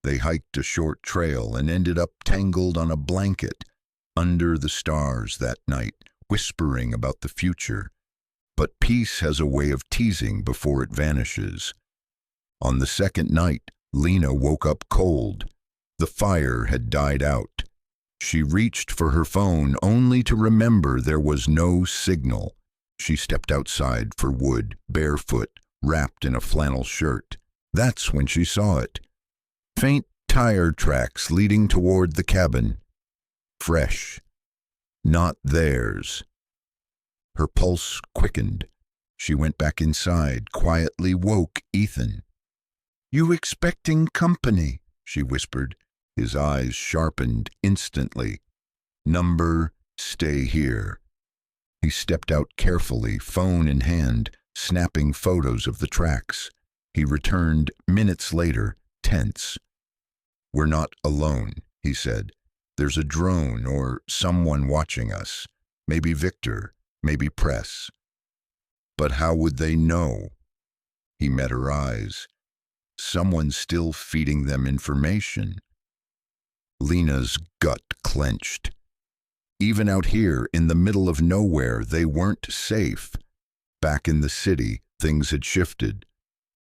They hiked a short trail and ended up tangled on a blanket under the stars that night, whispering about the future. But peace has a way of teasing before it vanishes. On the second night, Lena woke up cold. The fire had died out. She reached for her phone only to remember there was no signal. She stepped outside for wood, barefoot, wrapped in a flannel shirt. That's when she saw it. Faint tire tracks leading toward the cabin. Fresh. Not theirs. Her pulse quickened. She went back inside, quietly woke Ethan. "You expecting company?" she whispered. His eyes sharpened instantly. "Number, stay here." He stepped out carefully, phone in hand, snapping photos of the tracks. He returned minutes later, tense. "We're not alone," he said. "There's a drone or someone watching us. Maybe Victor, maybe press." "But how would they know?" He met her eyes. "Someone's still feeding them information." Lena's gut clenched. Even out here, in the middle of nowhere, they weren't safe. Back in the city, things had shifted.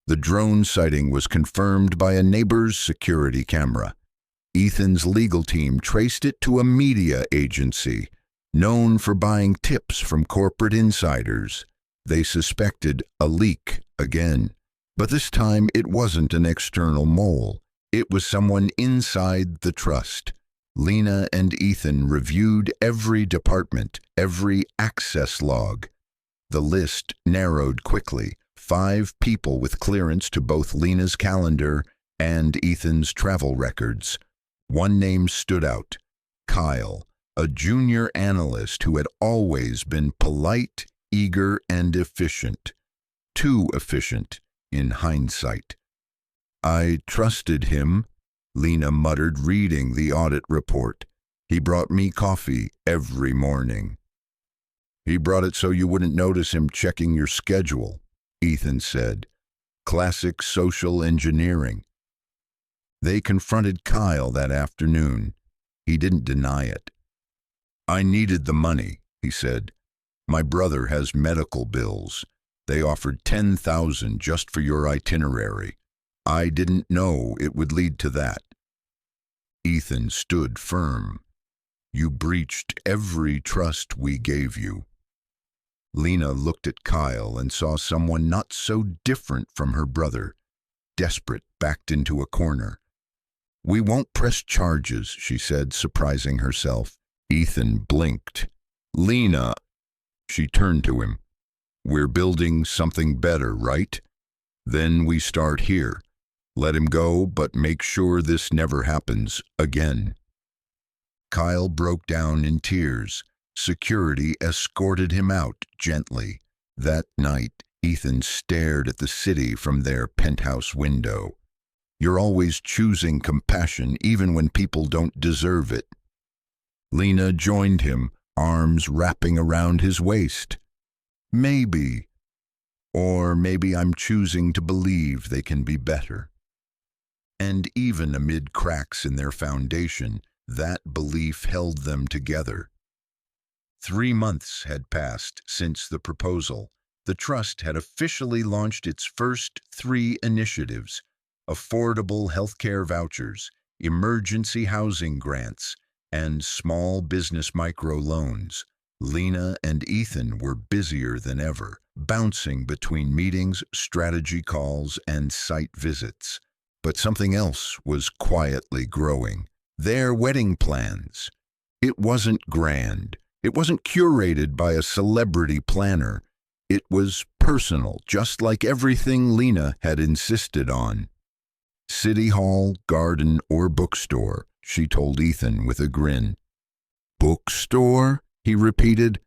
The drone sighting was confirmed by a neighbor's security camera. Ethan's legal team traced it to a media agency, known for buying tips from corporate insiders. They suspected a leak again. But this time it wasn't an external mole. It was someone inside the trust. Lena and Ethan reviewed every department, every access log. The list narrowed quickly. 5 people with clearance to both Lena's calendar and Ethan's travel records. One name stood out: Kyle, a junior analyst who had always been polite, eager, and efficient. Too efficient, in hindsight. "I trusted him," Lena muttered, reading the audit report. "He brought me coffee every morning." "He brought it so you wouldn't notice him checking your schedule," Ethan said. "Classic social engineering." They confronted Kyle that afternoon. He didn't deny it. "I needed the money," he said. "My brother has medical bills. They offered $10,000 just for your itinerary. I didn't know it would lead to that." Ethan stood firm. "You breached every trust we gave you." Lena looked at Kyle and saw someone not so different from her brother, desperate, backed into a corner. "We won't press charges," she said, surprising herself. Ethan blinked. "Lena," she turned to him. "We're building something better, right? Then we start here. Let him go, but make sure this never happens again." Kyle broke down in tears. Security escorted him out gently. That night, Ethan stared at the city from their penthouse window. "You're always choosing compassion even when people don't deserve it." Lena joined him, arms wrapping around his waist. "Maybe, Or maybe I'm choosing to believe they can be better. And even amid cracks in their foundation, that belief held them together. 3 months had passed since the proposal. The trust had officially launched its first 3 initiatives: affordable healthcare vouchers, emergency housing grants, and small business microloans. Lena and Ethan were busier than ever, bouncing between meetings, strategy calls, and site visits. But something else was quietly growing: their wedding plans. It wasn't grand. It wasn't curated by a celebrity planner. It was personal, just like everything Lena had insisted on. City Hall, garden, or bookstore, she told Ethan with a grin. Bookstore? He repeated.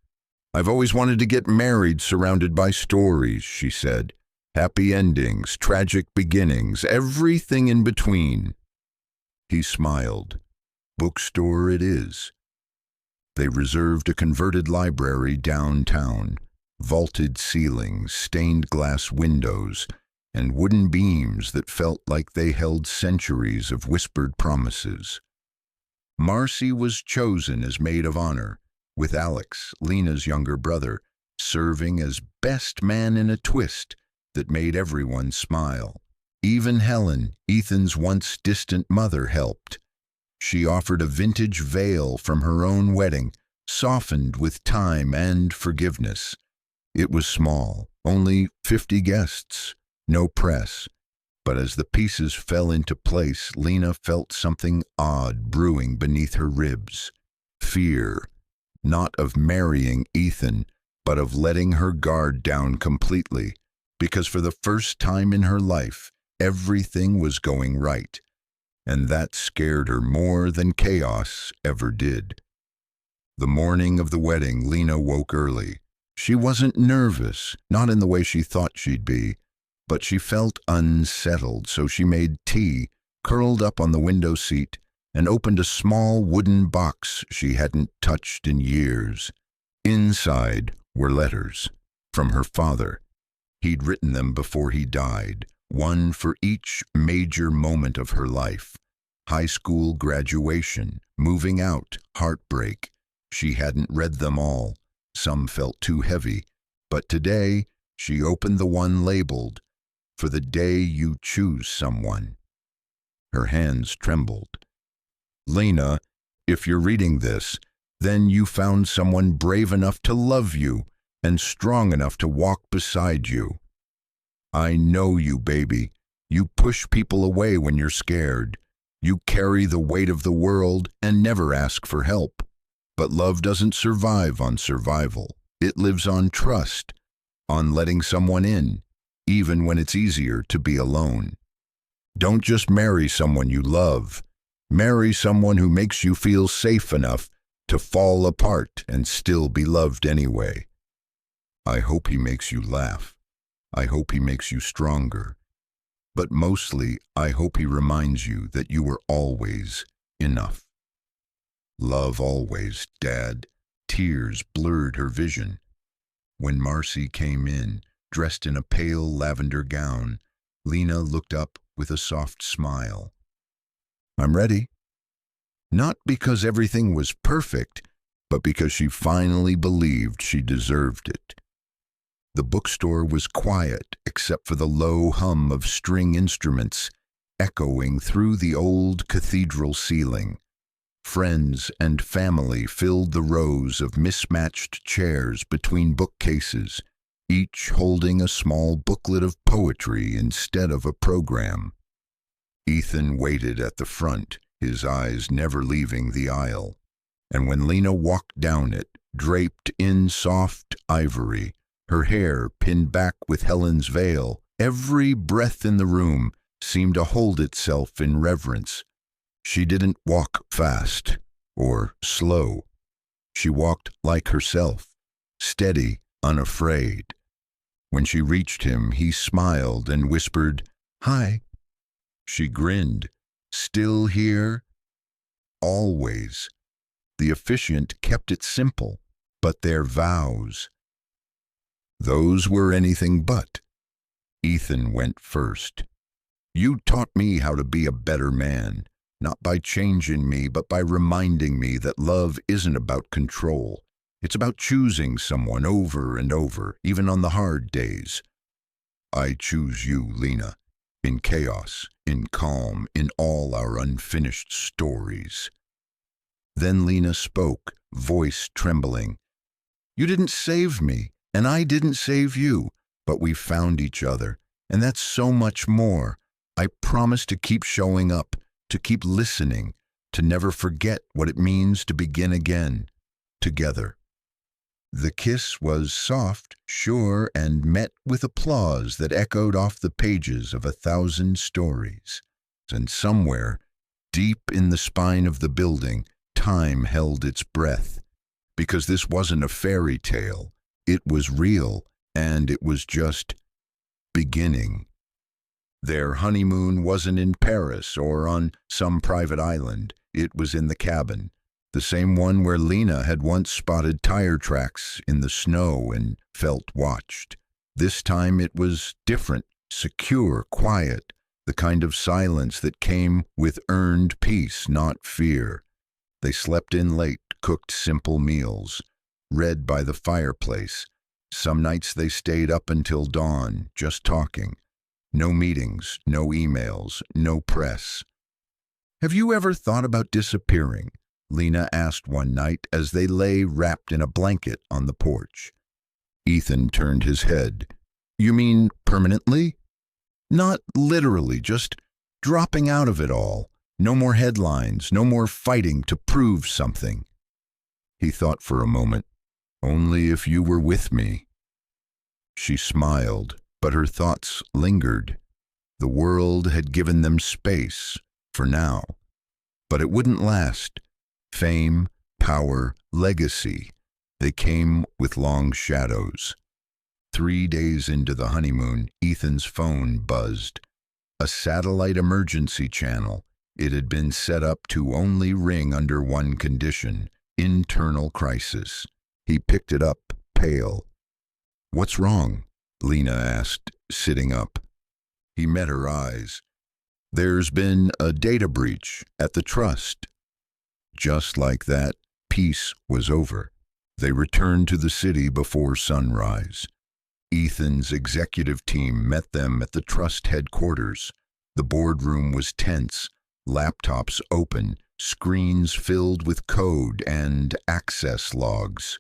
I've always wanted to get married surrounded by stories, she said. Happy endings, tragic beginnings, everything in between. He smiled. Bookstore it is. They reserved a converted library downtown, vaulted ceilings, stained glass windows, and wooden beams that felt like they held centuries of whispered promises. Marcy was chosen as maid of honor, with Alex, Lena's younger brother, serving as best man in a twist that made everyone smile. Even Helen, Ethan's once distant mother, helped. She offered a vintage veil from her own wedding, softened with time and forgiveness. It was small, only 50 guests, no press. But as the pieces fell into place, Lena felt something odd brewing beneath her ribs. Fear, not of marrying Ethan, but of letting her guard down completely, because for the first time in her life, everything was going right. And that scared her more than chaos ever did. The morning of the wedding, Lena woke early. She wasn't nervous, not in the way she thought she'd be, but she felt unsettled, so she made tea, curled up on the window seat, and opened a small wooden box she hadn't touched in years. Inside were letters from her father. He'd written them before he died, one for each major moment of her life. High school graduation, moving out, heartbreak. She hadn't read them all. Some felt too heavy. But today, she opened the one labeled, "For the day you choose someone." Her hands trembled. Lena, if you're reading this, then you found someone brave enough to love you and strong enough to walk beside you. I know you, baby. You push people away when you're scared. You carry the weight of the world and never ask for help. But love doesn't survive on survival. It lives on trust, on letting someone in, even when it's easier to be alone. Don't just marry someone you love. Marry someone who makes you feel safe enough to fall apart and still be loved anyway. I hope he makes you laugh. I hope he makes you stronger. But mostly, I hope he reminds you that you were always enough. Love always, Dad. Tears blurred her vision. When Marcy came in, dressed in a pale lavender gown, Lena looked up with a soft smile. I'm ready. Not because everything was perfect, but because she finally believed she deserved it. The bookstore was quiet except for the low hum of string instruments echoing through the old cathedral ceiling. Friends and family filled the rows of mismatched chairs between bookcases, each holding a small booklet of poetry instead of a program. Ethan waited at the front, his eyes never leaving the aisle. And when Lena walked down it, draped in soft ivory, her hair pinned back with Helen's veil, every breath in the room seemed to hold itself in reverence. She didn't walk fast or slow. She walked like herself, steady, unafraid. When she reached him, he smiled and whispered, "Hi." She grinned. Still here? Always. The officiant kept it simple, but their vows. Those were anything but. Ethan went first. You taught me how to be a better man, not by changing me, but by reminding me that love isn't about control. It's about choosing someone over and over, even on the hard days. I choose you, Lena, in chaos, in calm, in all our unfinished stories. Then Lena spoke, voice trembling. You didn't save me, and I didn't save you, but we found each other, and that's so much more. I promise to keep showing up, to keep listening, to never forget what it means to begin again, together. The kiss was soft, sure, and met with applause that echoed off the pages of 1,000 stories. And somewhere, deep in the spine of the building, time held its breath. Because this wasn't a fairy tale, it was real, and it was just beginning. Their honeymoon wasn't in Paris or on some private island. It was in the cabin, the same one where Lena had once spotted tire tracks in the snow and felt watched. This time it was different, secure, quiet, the kind of silence that came with earned peace, not fear. They slept in late, cooked simple meals, read by the fireplace. Some nights they stayed up until dawn, just talking. No meetings, no emails, no press. Have you ever thought about disappearing? Lena asked one night as they lay wrapped in a blanket on the porch. Ethan turned his head. You mean permanently? Not literally, just dropping out of it all. No more headlines, no more fighting to prove something. He thought for a moment. Only if you were with me. She smiled, but her thoughts lingered. The world had given them space, for now. But it wouldn't last. Fame, power, legacy, they came with long shadows. 3 days into the honeymoon, Ethan's phone buzzed. A satellite emergency channel. It had been set up to only ring under one condition, internal crisis. He picked it up, pale. What's wrong? Lena asked, sitting up. He met her eyes. There's been a data breach at the trust. Just like that, peace was over. They returned to the city before sunrise. Ethan's executive team met them at the trust headquarters. The boardroom was tense, laptops open, screens filled with code and access logs.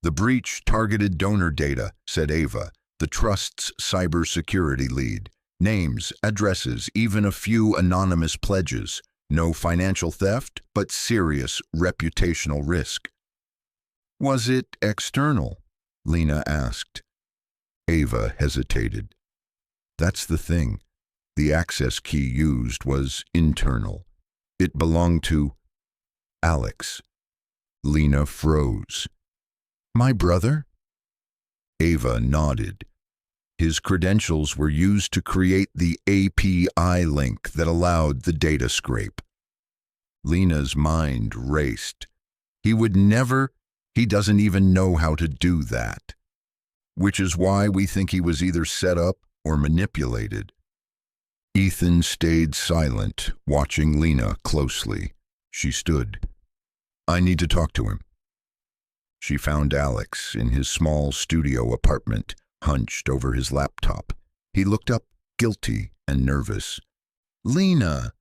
The breach targeted donor data, said Ava, the trust's cybersecurity lead. Names, addresses, even a few anonymous pledges. No financial theft, but serious reputational risk. Was it external? Lena asked. Ava hesitated. That's the thing. The access key used was internal. It belonged to Alex. Lena froze. My brother? Ava nodded. His credentials were used to create the API link that allowed the data scrape. Lena's mind raced. He doesn't even know how to do that. Which is why we think he was either set up or manipulated. Ethan stayed silent, watching Lena closely. She stood. I need to talk to him. She found Alex in his small studio apartment, hunched over his laptop. He looked up, guilty and nervous. Lena,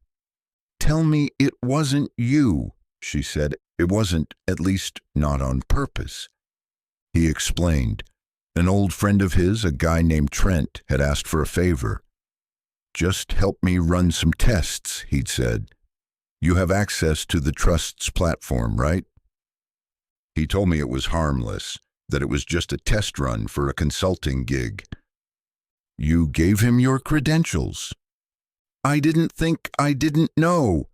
tell me it wasn't you, she said. It wasn't, at least not on purpose. He explained. An old friend of his, a guy named Trent, had asked for a favor. Just help me run some tests, he'd said. You have access to the trust's platform, right? He told me it was harmless, that it was just a test run for a consulting gig. You gave him your credentials. I didn't know.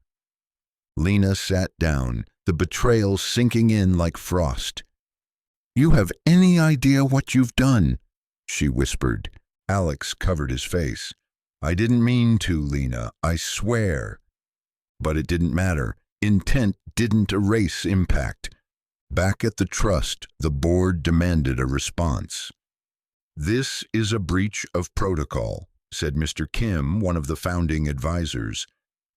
Lena sat down, the betrayal sinking in like frost. You have any idea what you've done? She whispered. Alex covered his face. I didn't mean to, Lena, I swear. But it didn't matter. Intent didn't erase impact. Back at the trust, the board demanded a response. "This is a breach of protocol," said Mr. Kim, one of the founding advisors.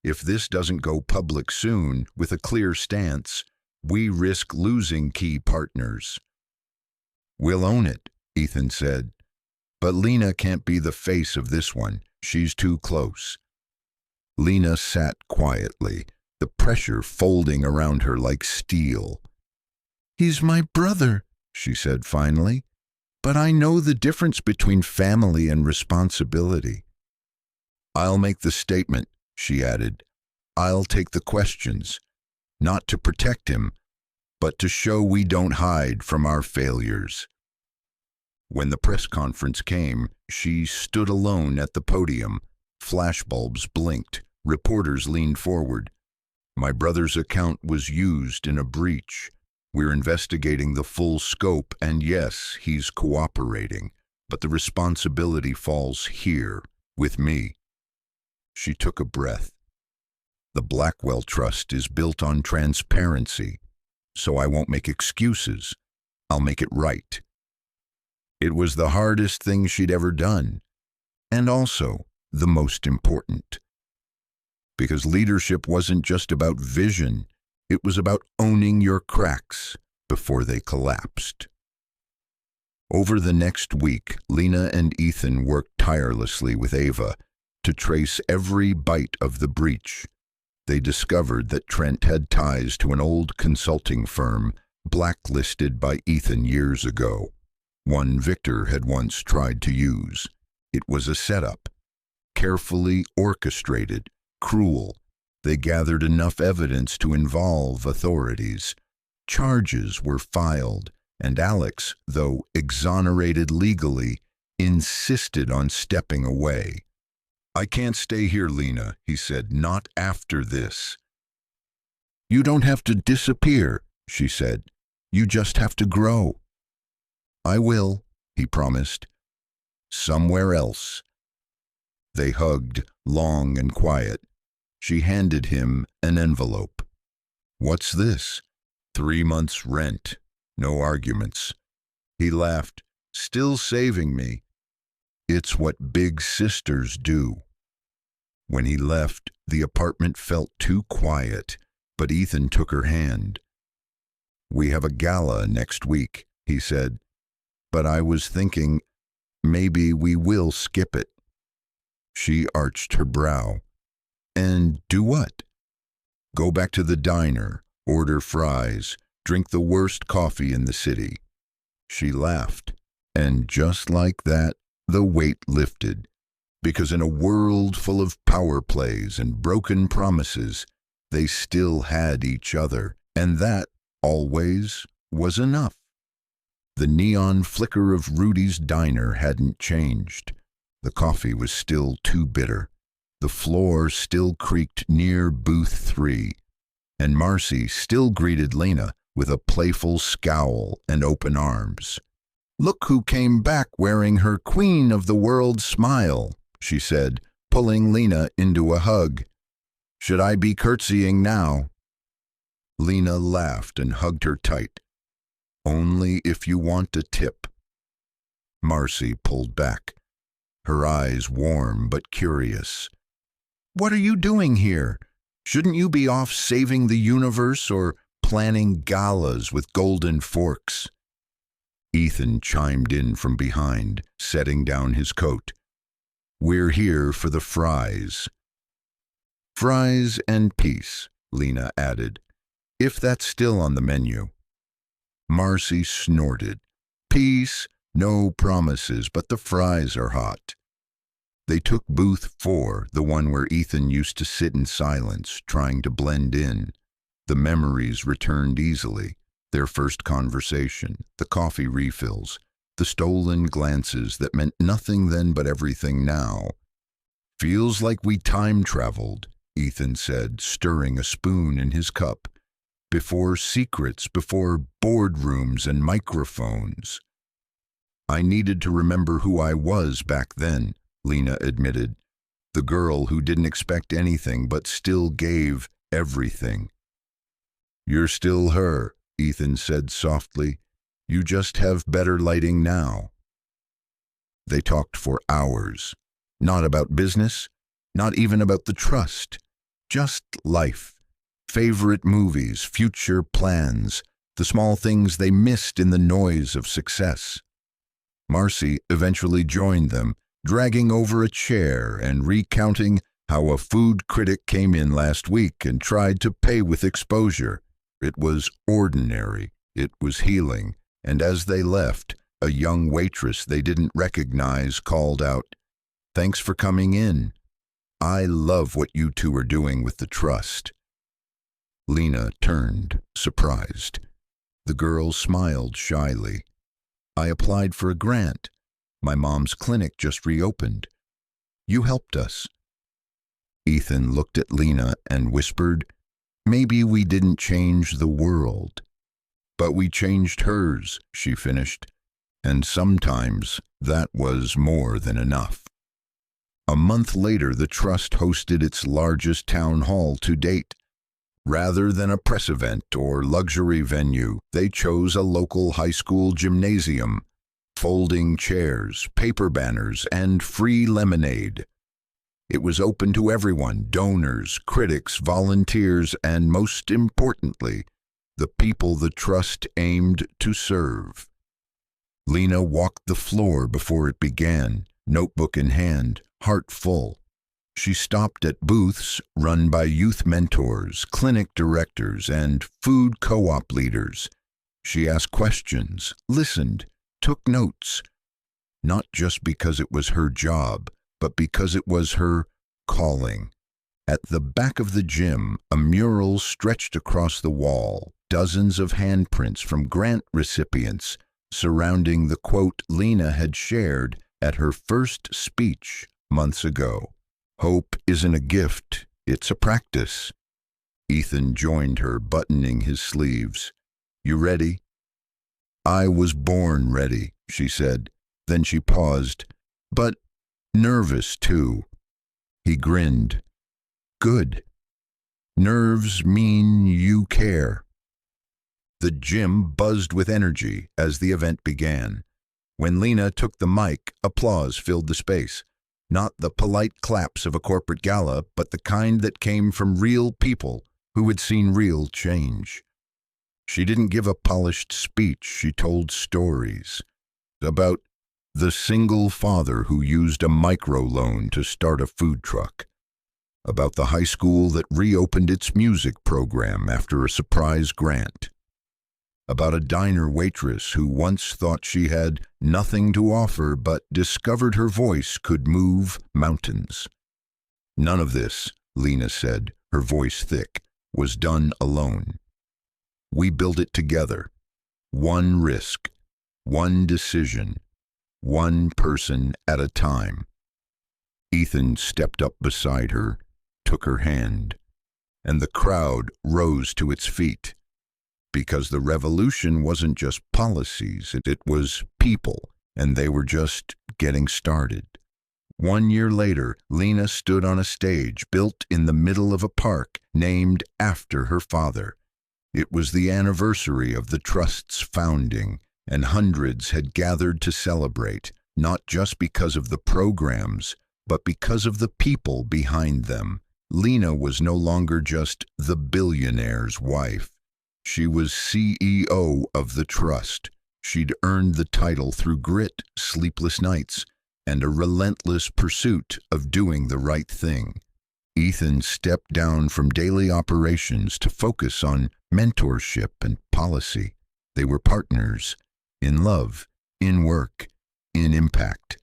"If this doesn't go public soon with a clear stance, we risk losing key partners." "We'll own it," Ethan said. "But Lena can't be the face of this one. She's too close." Lena sat quietly, the pressure folding around her like steel. "He's my brother," she said finally. "But I know the difference between family and responsibility." "I'll make the statement," she added. "I'll take the questions, not to protect him, but to show we don't hide from our failures." When the press conference came, she stood alone at the podium. Flashbulbs blinked. Reporters leaned forward. "My brother's account was used in a breach. We're investigating the full scope, and yes, he's cooperating. But the responsibility falls here, with me." She took a breath. "The Blackwell Trust is built on transparency, so I won't make excuses. I'll make it right." It was the hardest thing she'd ever done, and also the most important. Because leadership wasn't just about vision, it was about owning your cracks before they collapsed. Over the next week, Lena and Ethan worked tirelessly with Ava to trace every bite of the breach. They discovered that Trent had ties to an old consulting firm blacklisted by Ethan years ago. One Victor had once tried to use. It was a setup, carefully orchestrated, cruel. They gathered enough evidence to involve authorities. Charges were filed, and Alex, though exonerated legally, insisted on stepping away. "I can't stay here, Lena," he said, "not after this." "You don't have to disappear," she said. "You just have to grow." "I will," he promised. "Somewhere else." They hugged, long and quiet. She handed him an envelope. "What's this?" 3 months' rent. No arguments. He laughed. "Still saving me." "It's what big sisters do." When he left, the apartment felt too quiet, but Ethan took her hand. "We have a gala next week," he said. "But I was thinking, maybe we will skip it." She arched her brow. "And do what?" "Go back to the diner, order fries, drink the worst coffee in the city." She laughed, and just like that, the weight lifted. Because in a world full of power plays and broken promises, they still had each other, and that, always, was enough. The neon flicker of Rudy's diner hadn't changed. The coffee was still too bitter. The floor still creaked near booth 3. And Marcy still greeted Lena with a playful scowl and open arms. "Look who came back wearing her Queen of the World smile," she said, pulling Lena into a hug. "Should I be curtsying now?" Lena laughed and hugged her tight. "Only if you want a tip." Marcy pulled back, her eyes warm but curious. "What are you doing here? Shouldn't you be off saving the universe or planning galas with golden forks?" Ethan chimed in from behind, setting down his coat. "We're here for the fries." "Fries and peace," Lena added, "if that's still on the menu." Marcy snorted. "Peace, no promises, but the fries are hot." They took booth 4, the one where Ethan used to sit in silence, trying to blend in. The memories returned easily. Their first conversation, the coffee refills, the stolen glances that meant nothing then but everything now. "Feels like we time-traveled," Ethan said, stirring a spoon in his cup. "Before secrets, before boardrooms and microphones." "I needed to remember who I was back then," Lena admitted. "The girl who didn't expect anything but still gave everything." "You're still her," Ethan said softly. "You just have better lighting now." They talked for hours. Not about business, not even about the trust. Just life. Favorite movies, future plans, the small things they missed in the noise of success. Marcy eventually joined them, dragging over a chair and recounting how a food critic came in last week and tried to pay with exposure. It was ordinary, it was healing, and as they left, a young waitress they didn't recognize called out, "Thanks for coming in. I love what you two are doing with the trust." Lena turned, surprised. The girl smiled shyly. "I applied for a grant. My mom's clinic just reopened. You helped us." Ethan looked at Lena and whispered, "Maybe we didn't change the world, but we changed hers," she finished, "and sometimes that was more than enough." A month later, the Trust hosted its largest town hall to date. Rather than a press event or luxury venue, they chose a local high school gymnasium. Folding chairs, paper banners, and free lemonade. It was open to everyone, donors, critics, volunteers, and most importantly, the people the Trust aimed to serve. Lena walked the floor before it began, notebook in hand, heart full. She stopped at booths run by youth mentors, clinic directors, and food co-op leaders. She asked questions, listened, took notes, not just because it was her job, but because it was her calling. At the back of the gym, a mural stretched across the wall, dozens of handprints from grant recipients surrounding the quote Lena had shared at her first speech months ago. "Hope isn't a gift, it's a practice." Ethan joined her, buttoning his sleeves. "You ready?" "I was born ready," she said. Then she paused. "But nervous, too." He grinned. "Good. Nerves mean you care." The gym buzzed with energy as the event began. When Lena took the mic, applause filled the space. Not the polite claps of a corporate gala, but the kind that came from real people who had seen real change. She didn't give a polished speech, she told stories about the single father who used a microloan to start a food truck, about the high school that reopened its music program after a surprise grant, about a diner waitress who once thought she had nothing to offer but discovered her voice could move mountains. None of this, Lena said, her voice thick, was done alone. We built it together. One risk, one decision, one person at a time. Ethan stepped up beside her, took her hand, and the crowd rose to its feet. Because the revolution wasn't just policies, it was people, and they were just getting started. 1 year later, Lena stood on a stage built in the middle of a park named after her father. It was the anniversary of the Trust's founding, and hundreds had gathered to celebrate, not just because of the programs, but because of the people behind them. Lena was no longer just the billionaire's wife. She was CEO of the Trust. She'd earned the title through grit, sleepless nights, and a relentless pursuit of doing the right thing. Ethan stepped down from daily operations to focus on mentorship and policy. They were partners, in love, in work, in impact.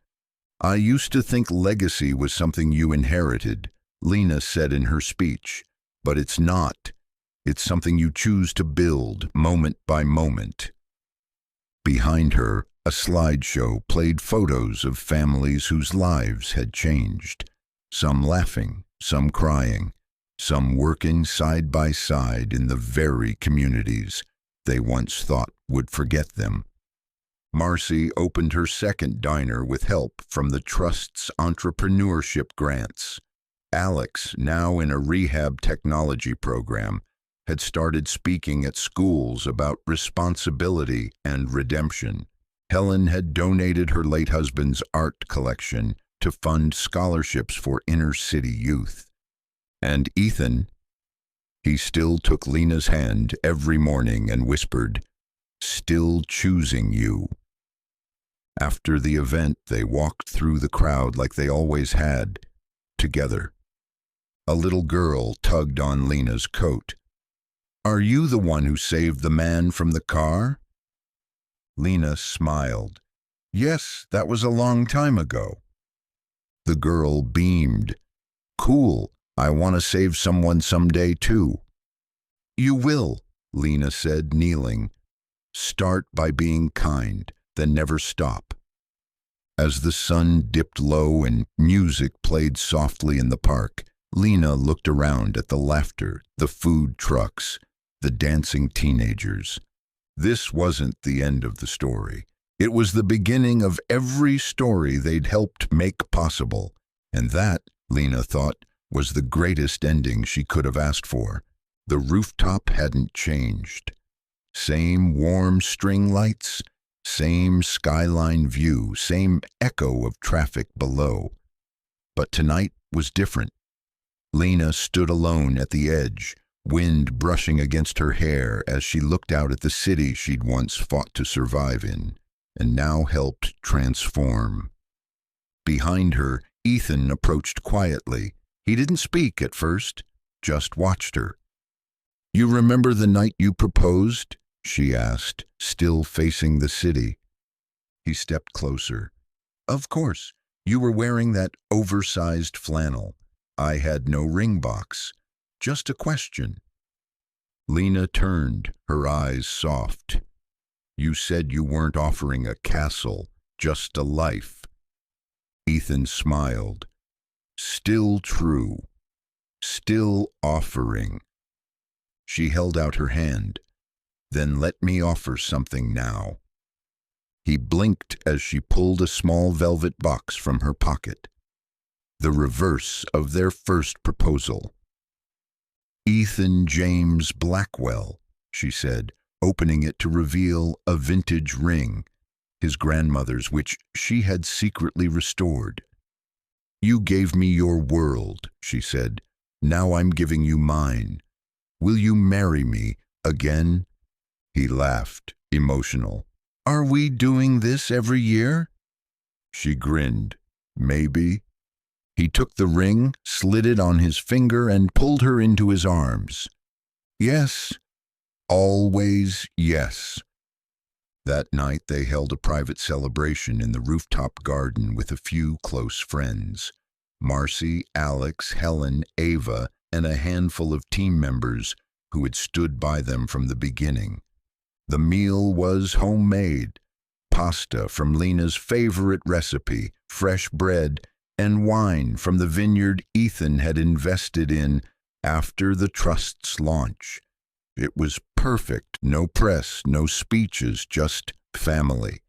"I used to think legacy was something you inherited," Lena said in her speech, "but it's not. It's something you choose to build moment by moment." Behind her, a slideshow played photos of families whose lives had changed, some laughing, some crying, some working side by side in the very communities they once thought would forget them. Marcy opened her second diner with help from the Trust's entrepreneurship grants. Alex, now in a rehab technology program, had started speaking at schools about responsibility and redemption. Helen had donated her late husband's art collection to fund scholarships for inner-city youth. And Ethan, he still took Lena's hand every morning and whispered, "Still choosing you." After the event, they walked through the crowd like they always had, together. A little girl tugged on Lena's coat. "Are you the one who saved the man from the car?" Lena smiled. "Yes, that was a long time ago." The girl beamed. "Cool, I want to save someone someday too." "You will," Lena said, kneeling. "Start by being kind, then never stop." As the sun dipped low and music played softly in the park, Lena looked around at the laughter, the food trucks, the dancing teenagers. This wasn't the end of the story. It was the beginning of every story they'd helped make possible. And that, Lena thought, was the greatest ending she could have asked for. The rooftop hadn't changed. Same warm string lights, same skyline view, same echo of traffic below. But tonight was different. Lena stood alone at the edge, wind brushing against her hair as she looked out at the city she'd once fought to survive in, and now helped transform. Behind her, Ethan approached quietly. He didn't speak at first, just watched her. "You remember the night you proposed?" she asked, still facing the city. He stepped closer. "Of course, you were wearing that oversized flannel. I had no ring box. Just a question." Lena turned, her eyes soft. "You said you weren't offering a castle, just a life." Ethan smiled. "Still true. Still offering." She held out her hand. "Then let me offer something now." He blinked as she pulled a small velvet box from her pocket. The reverse of their first proposal. "Ethan James Blackwell," she said, opening it to reveal a vintage ring, his grandmother's, which she had secretly restored. "You gave me your world," she said. "Now I'm giving you mine. Will you marry me again?" He laughed, emotional. "Are we doing this every year?" She grinned. "Maybe." He took the ring, slid it on his finger, and pulled her into his arms. "Yes, always yes." That night they held a private celebration in the rooftop garden with a few close friends. Marcy, Alex, Helen, Ava, and a handful of team members who had stood by them from the beginning. The meal was homemade. Pasta from Lena's favorite recipe, fresh bread, and wine from the vineyard Ethan had invested in after the trust's launch. It was perfect, no press, no speeches, just family.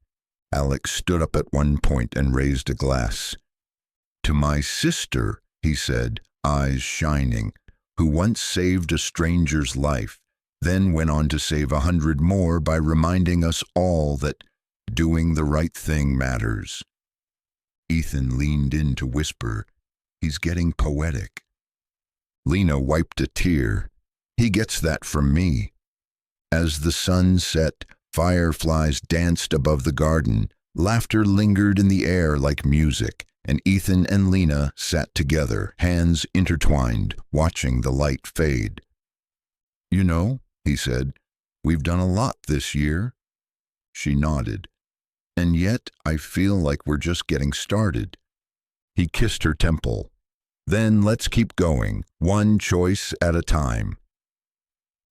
Alex stood up at one point and raised a glass. "To my sister," he said, eyes shining, "who once saved a stranger's life, then went on to save 100 more by reminding us all that doing the right thing matters." Ethan leaned in to whisper, "He's getting poetic." Lena wiped a tear. "He gets that from me." As the sun set, fireflies danced above the garden, laughter lingered in the air like music, and Ethan and Lena sat together, hands intertwined, watching the light fade. "You know," he said, "we've done a lot this year." She nodded. "And yet I feel like we're just getting started." He kissed her temple. "Then let's keep going, one choice at a time."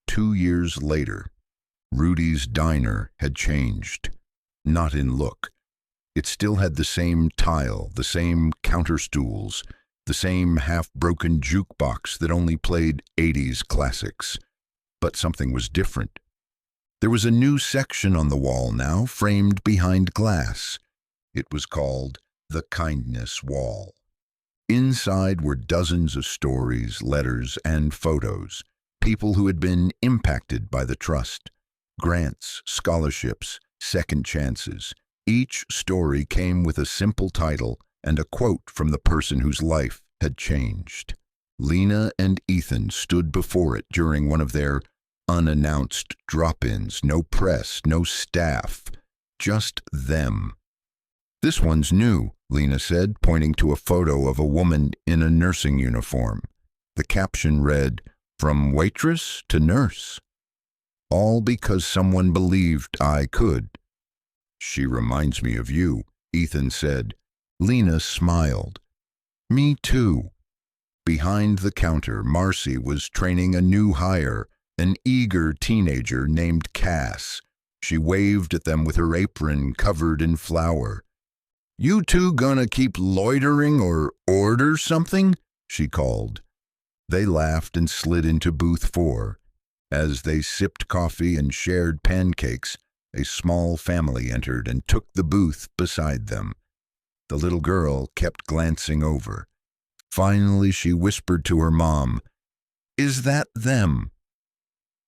2 years later, Rudy's diner had changed. Not in look. It still had the same tile, the same counter stools, the same half-broken jukebox that only played 80s classics. But something was different. There was a new section on the wall now, framed behind glass. It was called the Kindness Wall. Inside were dozens of stories, letters, and photos. People who had been impacted by the trust. Grants, scholarships, second chances. Each story came with a simple title and a quote from the person whose life had changed. Lena and Ethan stood before it during one of their unannounced drop-ins. No press, no staff, just them. "This one's new," Lena said, pointing to a photo of a woman in a nursing uniform. The caption read, "From waitress to nurse. All because someone believed I could." "She reminds me of you," Ethan said. Lena smiled. "Me too." Behind the counter, Marcy was training a new hire, an eager teenager named Cass. She waved at them with her apron covered in flour. "You two gonna keep loitering or order something?" she called. They laughed and slid into booth 4. As they sipped coffee and shared pancakes, a small family entered and took the booth beside them. The little girl kept glancing over. Finally, she whispered to her mom, "Is that them?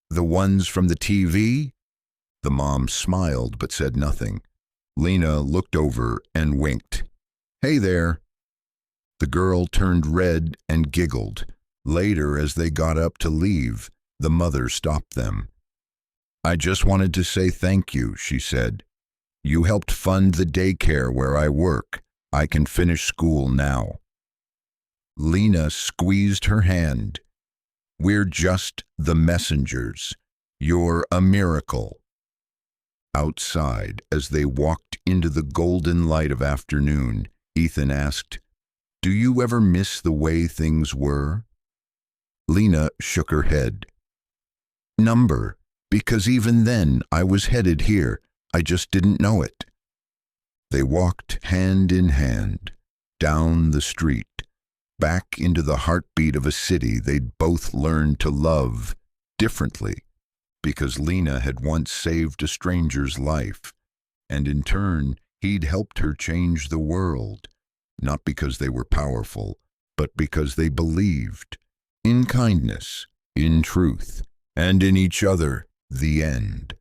The ones from the TV?" The mom smiled but said nothing. Lena looked over and winked. "Hey there." The girl turned red and giggled. Later, as they got up to leave, the mother stopped them. "I just wanted to say thank you," she said. "You helped fund the daycare where I work. I can finish school now." Lena squeezed her hand. "We're just the messengers. You're a miracle." Outside, as they walked into the golden light of afternoon, Ethan asked, "Do you ever miss the way things were?" Lena shook her head. "Number, because even then I was headed here. I just didn't know it." They walked hand in hand, down the street, back into the heartbeat of a city they'd both learned to love differently, because Lena had once saved a stranger's life, and in turn he'd helped her change the world, not because they were powerful, but because they believed in kindness, in truth, and in each other. The end.